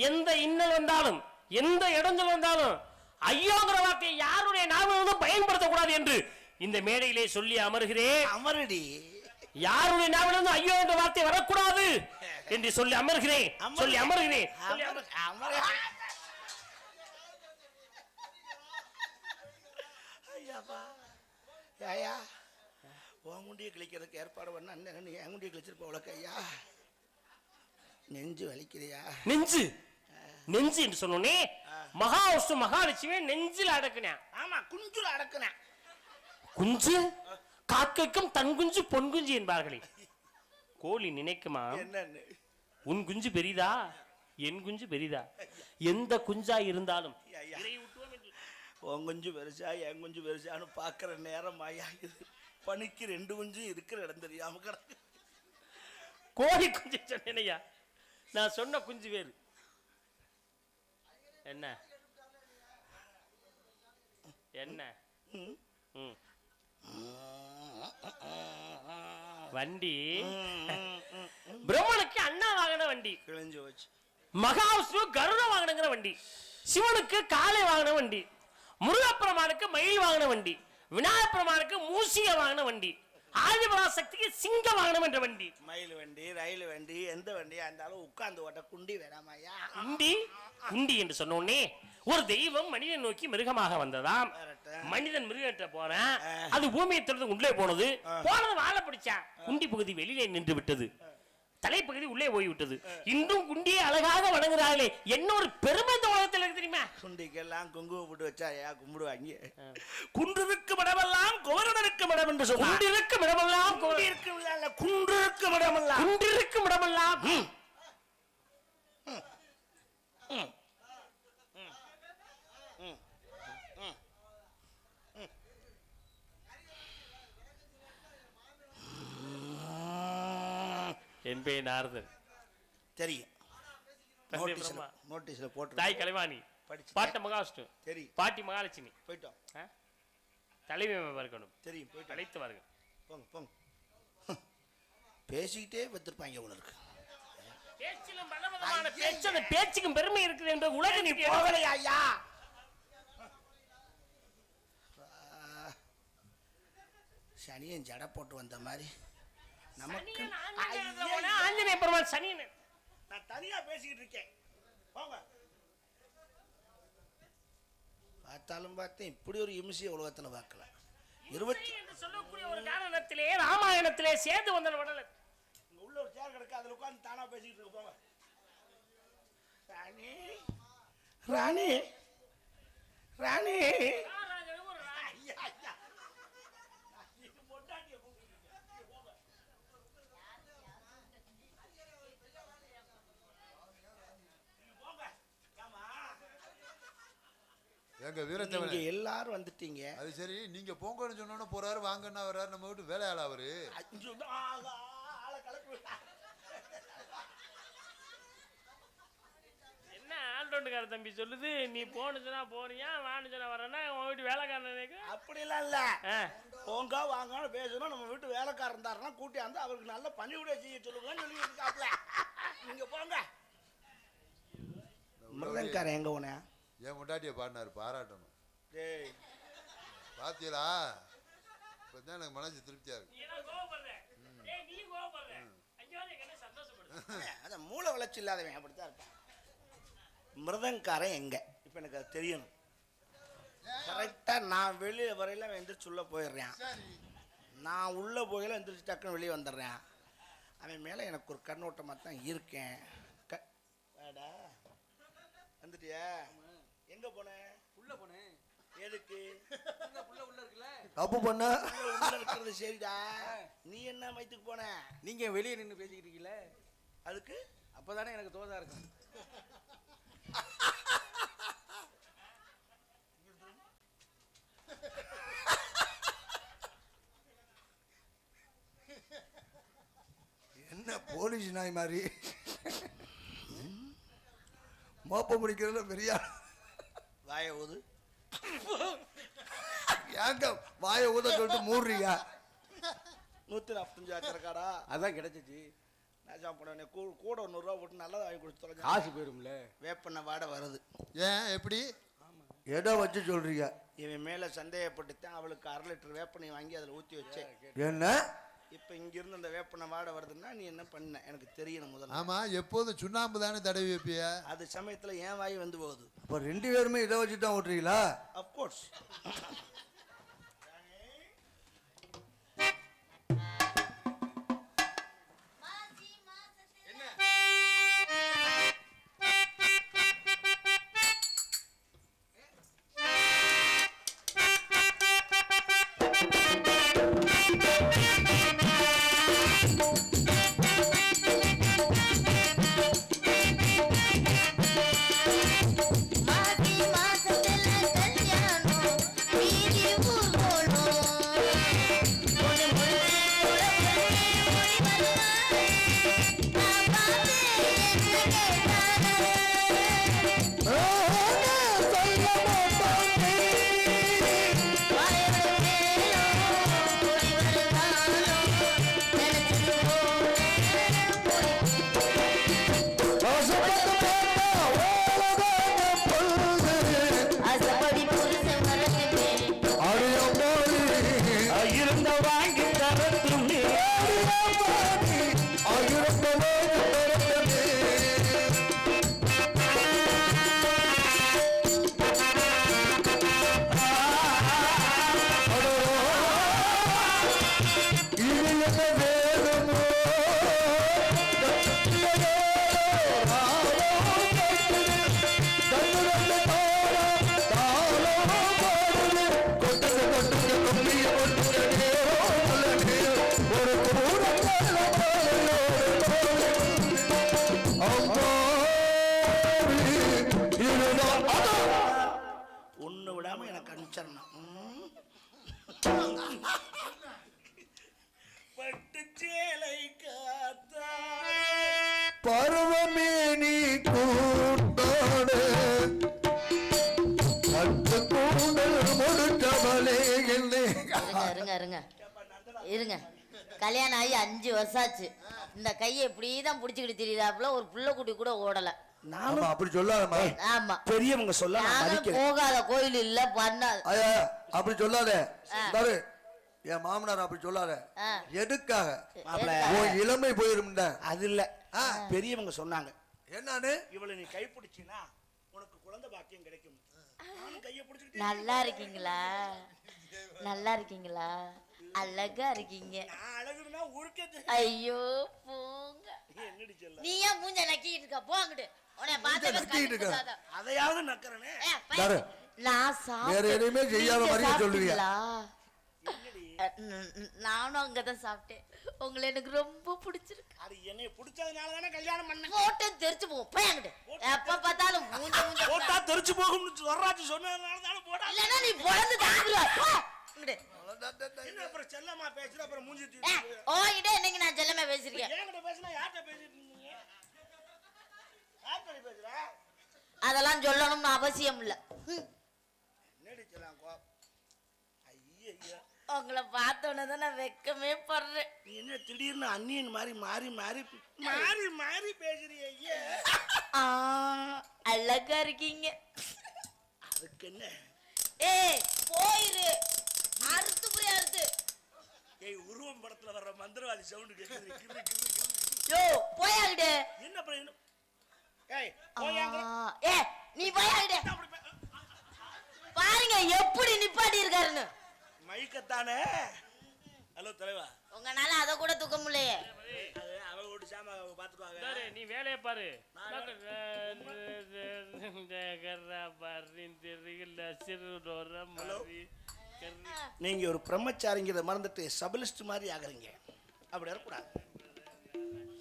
எந்த இன்னல் வந்தாலும், எந்த இடைஞ்சல் வந்தாலும் ஐயோங்கிற வார்த்தையை யாருடைய நாவிலும் பயன்படுத்தக்கூடாது என்று இந்த மேடையிலே சொல்லி அமர்கிறேன். அமரடி. யாருடைய நாவிலிருந்து ஐயோ என்ற வார்த்தை வரக்கூடாது என்று சொல்லி அமர்கிறேன். சொல்லி அமர்கிறேன். ஐயா, உன் குண்டியை கிழிக்கிறதுக்கு ஏற்பாடு பண்ண அண்ணன் என் குண்டியை கிழிச்சிருப்ப உலக ஐயா. நெஞ்சு வலிக்கிறியா? நெஞ்சு நெஞ்சு என்று சொன்னோன்னே மகாவிஷ்ணு மகாலட்சுமி நெஞ்சில் அடக்குனேன். ஆமா, குஞ்சுல அடக்குனேன். குஞ்சு காக்கைக்கும் தன் குஞ்சு பொன் குஞ்சு என்பார்களே. கோழி நினைக்குமா என்னன்னு? உன் குஞ்சு பெரிதா, என் குஞ்சு பெரிதா? எந்த குஞ்சா இருந்தாலும் உன் குஞ்சு பெருசா என் குஞ்சு பெருசான்னு பாக்குற நேரம் ஆயாகுது. பனிக்கு 2 குஞ்சு இருக்கிற இடம் தெரியாம கிடக்கு. கோழி குஞ்சு சொன்னேனையா, நான் சொன்ன குஞ்சு வேறு. என்ன என்ன வண்டி பிரம்மனுக்கு அண்ணா வாங்கின வண்டி, கிழிஞ்சு வச்சு. மகாவிஷ்ணு கருட வாங்கினுங்கிற வண்டி, சிவனுக்கு காளை வாங்கின வண்டி, முருகப்பெருமானுக்கு மயில் வாங்கின வண்டி, விநாயகப் பெருமானுக்கு மூசிக வாங்கின வண்டி, ஆதிபராசக்திக்கு சிங்கம் வாங்கின என்ற வண்டி. மயில் வண்டி, ரயில் வண்டி, எந்த வண்டியா இருந்தாலும் உட்கார்ந்து ஓட்ட குண்டி வேணாமையா? குண்டி குண்டி என்று சொன்னோன்னே ஒரு தெய்வம் மனிதன் நோக்கி மிருகமாக வந்ததாம். மனிதன் மிருகத்தை போறான், அது பூமியை திறந்து உள்ளே போனது. வாழை பிடிச்சான், குண்டி பகுதி வெளியிலே நின்று விட்டது, தலைப்பகுதி உள்ளே போய்விட்டது. இன்றும் குண்டியை அழகாக வணங்குறாங்களே, என்ன ஒரு பெருமை இந்த உலகத்தில் இருக்கு தெரியுமா? குண்டிக்கெல்லாம் குங்குமம் போட்டு வச்சா ஏன் கும்பிடுவாங்க? குன்றிருக்கு இடமெல்லாம் குமரனுக்கு இடம் என்று சொல்லுவாங்க. குண்டிருக்கும் இடமெல்லாம் குன்றிருக்கும் இடமெல்லாம் குன்றிருக்கும் இடமெல்லாம் என்பே நாரதர் தெரியும். நோட்டீஸ்ல போட்டு தாய் கலைவாணி, பாட்ட மகாவிஷ்ணு, சரி, பாட்டி மகாலட்சுமி, போயிட்டோம். தலைமை இருக்கணும், தெரியும், போயிட்டு அழைத்து வாருங்க. போங்க போங்க. பேசிக்கிட்டே வச்சிருப்பாங்க உனக்கு. பேச்சிலும் பலவிதமான பேச்சு, அந்த பேச்சுக்கும் பெருமை இருக்குது என்ற உலக நீ போகலையா ஐயா? சனியன் ஜடை போட்டு வந்த மாதிரி நமக்கு ஆஞ்சநேய பெருமான் சனியன். நான் தனியா பேசிக்கிட்டு இருக்கேன். போங்க. பார்த்தாலும் பார்த்தேன், இப்படி ஒரு இம்சிய உலகத்துல பார்க்கல. 20 என்று சொல்லக்கூடிய ஒரு காரணத்திலே ராமாயணத்திலே சேர்ந்து வந்த உடல் உள்ள ஒரு சேர் கிடக்கு, அதுல உட்கார்ந்து தானா பேசிக்கிட்டு இருக்கு. போங்க. ராணி ராணி ராணி எங்க வீரத்தவனே, எல்லாரும் வந்துட்டீங்க. அது சரி, நீங்க போங்கன்னு சொன்னோன்னு போறாரு, வாங்கன்னா வர்றாரு, நம்ம வீட்டு வேலையாள அவரு. என்ன ஆல்ரவுண்டுக்கார தம்பி சொல்லுது, நீ போனுச்சுன்னா போறியா, வானுச்சுன்னா வரேன்னா உன் வீட்டு வேலைக்காரனுக்கு அப்படிலாம் இல்ல. போங்க வாங்கன்னு பேசணும். நம்ம வீட்டு வேலைக்காரன் இருந்தாருன்னா கூட்டியாந்து அவருக்கு நல்ல பணிவிடை செய்ய சொல்லுங்கன்னு சொல்லி இருக்காப்ல. நீங்க போங்க. மிருதங்காரன் எங்க போன? என் முட்டாட்டியை பாடினாரு, பாராட்டணும். டேய் பாத்தீங்களா? இப்பதான் எனக்கு மனசு திருப்தியா இருக்கு. அந்த மூளை வளர்ச்சி இல்லாதவன் அப்படித்தான் இருப்பான். மிருதங்காரன் எங்க இப்ப எனக்கு அது தெரியணும். கரெக்டா நான் வெளியே வரையில அவன் எந்திரிச்சு உள்ள போயிடுறேன். நான் உள்ள போயில எந்திரிச்சு டக்குன்னு வெளியே வந்துடுறேன். அவன் மேல எனக்கு ஒரு கண்ணோட்டமா தான் இருக்கேன். வாடா வந்துட்டியா? எங்க போனேன்? உள்ள போனேன். எதுக்கு? உள்ள இருக்குல்ல. தப்பு பண்ண உள்ள இருக்கிறது சரிடா. நீ என்ன மைத்துக்கு போன? நீங்க வெளியே நின்று பேசிக்கிட்டு இருக்கீங்களே, அதுக்கு அப்பதானே எனக்கு தோதா இருக்கும். என்ன போலீஸ் நாய் மாதிரி மோப்ப முடிக்கிறதுல பெரிய வாய ஊது. ஏங்க வாயை ஊத சொல்லிட்டு மூடுறீங்க. 145 ஆச்சிருக்காடா. அதான் கிடைச்சிச்சு. நான் போனேன் கூட 100 ரூபா போட்டு நல்லதா வாங்கி கொடுத்து தொலைஞ்சா. காசு போயிரும்ல. வேப்பண்ண வாடை வருது. ஏன் எப்படி? எதை வச்சு சொல்றீங்க? இவன் மேல சந்தேகப்பட்டுத்தான் அவளுக்கு 1/2 லிட்டர் வேப்பண்ணை வாங்கி அதில் ஊற்றி வச்சேன். என்ன இப்போ இங்கிருந்து அந்த வேப்பண்ண வாடை வருதுன்னா நீ என்ன பண்ண எனக்கு தெரியணும் முதல்ல. ஆமா, எப்போதும் சுண்ணாம்பு தானே தடவி வைப்பிய? அது சமயத்துல ஏன் வாய் வந்து போகுது. இப்போ 2 பேருமே இதை வச்சு தான் ஓட்டுறீங்களா? அப்கோர்ஸ். ஒண்ணு விடாம எனக்கு அனுப்பிச்சிடணும். பட்டு சேலை காத்தா பருவமே நீ கூட்டோடு பட்டு கூடல் முடித்தவளே இல்லை. இருங்க கல்யாணம் ஆகி 5 வருஷம் ஆச்சு. இந்த கையை இப்படிதான் புடிச்சுக்கிட்டு திரியுதாப்புல ஒரு புள்ள குட்டி கூட ஓடல. நானும் அப்படி சொல்லாதம்மா. ஆமா பெரியவங்க சொல்ல போகாத கோயில் இல்ல பண்ணாது. அப்படி சொல்லாத பாரு, என் மாமனார் அப்படி சொல்லாத. எதுக்காக? உன் இளமை போயிரும். அது இல்ல, பெரியவங்க சொன்னாங்க. என்னன்னு? இவளை நீ கைப்பிடிச்சினா உனக்கு குழந்தை பாக்கியம் கிடைக்கும். நானும் கையை பிடிச்சிட்டு நல்லா இருக்கீங்களா? நல்லா இருக்கீங்களா? அழகா இருக்கீங்க. நான் அழகுனா ஊருக்கே. ஐயோ போங்க. என்னடி சொல்ல? நீ ஏன் மூஞ்ச நக்கிட்டு இருக்க? போங்கடு. உன்னை பார்த்தா அதையாவது நக்கறனே. நான் சாப்பிட்டேன். வேற எதுவுமே செய்யாத மாதிரி சொல்லுவீங்க. நானும் அங்கதான் சாப்பிட்டேன். உங்களை எனக்கு ரொம்ப பிடிச்சிருக்கு. அது என்னைய பிடிச்சதுனால தானே கல்யாணம் பண்ணேன். போட்டு தெரிச்சு போகும். போயங்கடு. எப்ப பார்த்தாலும் மூஞ்ச மூஞ்ச போட்டா தெரிச்சு போகும்னு வரராஜி சொன்னதுனால தானே போடா. இல்லனா நீ பொளந்து தாங்குற. போங்கடு. என்ன அப்புறம் செல்லமா பேசுற அப்புறம் மூஞ்சி ஓங்கிட்ட என்னங்க நான் செல்லமா பேசிருக்கேன். ஏங்கிட்ட பேசினா யார்ட்ட பேசிட்டு இருக்கீங்க? யார்ட்ட பேசுற? அதெல்லாம் சொல்லணும்னு அவசியம் இல்ல. என்னடி செல்லாம் கோ? ஐயா உங்களை பார்த்தோன்னே தான் நான் வெக்கமே படுறேன். நீ என்ன திடீர்னு அண்ணியன் மாதிரி மாறி மாறி மாறி மாறி பேசுறிய? ஐயா அழகா இருக்கீங்க. அதுக்கு என்ன? ஏய் போயிரு. அறுத்து போய் அறுத்து. ஏய் உருவம் படத்துல வர்ற மந்திரவாதி சவுண்ட் கேக்குது. யோ போயாகிடு. என்ன பிரயோஜனம்? ஏய் போயாங்க. ஏ நீ போயாகிடு. பாருங்க எப்படி நிப்பாட்டி இருக்காருன்னு. மைக்கத்தானே. ஹலோ தலைவா. உங்கனால அத கூட தூக்க முடியலையே. அது அவ ஓடி சாமா பாத்துக்குவாங்க. சரி நீ வேலையை பாரு. நீங்க ஒரு பிரம்மச்சாரிங்கிறத மறந்துட்டு சபலிஸ்ட் மாதிரி ஆகுறீங்க. அப்படி இருக்கக்கூடாது.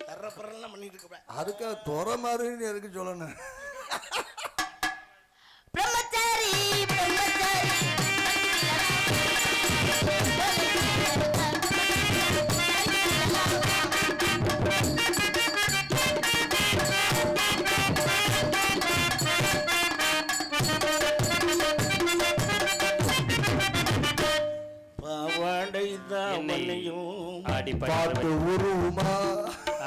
தர்றப்பறலாம் பண்ணிட்டு இருக்க. அதுக்காக துறை மாதிரின்னு எதுக்கு சொல்லணும்? பிரம்மச்சாரி பிரம்மச்சாரி பாட்டு உருவுமா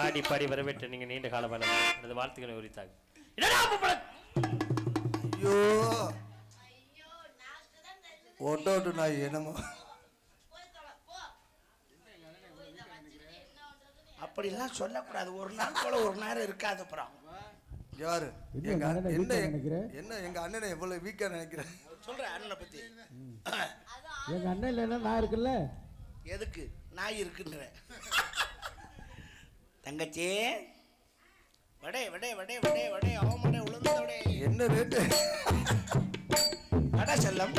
ஆடி பாடி வரவேற்ற நீங்க நீண்ட காலமான எனது வாழ்த்துக்களை உரித்தாக. ஐயோ ஒட்டோட்டு நாய் என்னமோ. அப்படிலாம் சொல்லக்கூடாது. ஒரு நாள் போல ஒரு நேரம் இருக்காது. அப்புறம் யாரு என்ன எங்க அண்ணனை என்ன வீக்கா நினைக்கிறேன்? என்ன எங்க அண்ணனை எவ்வளவு வீக்கா நினைக்கிறேன்? சொல்றேன் அண்ணனை பத்தி. எங்க அண்ணன் இல்லைன்னா நான் இருக்குல்ல. எதுக்கு நாய் இருக்குன்ற தங்கச்சி வடே வடே வடே வடே வடே அவமடே உளுந்தோடே என்ன ரேட்டு? வட செல்லம்.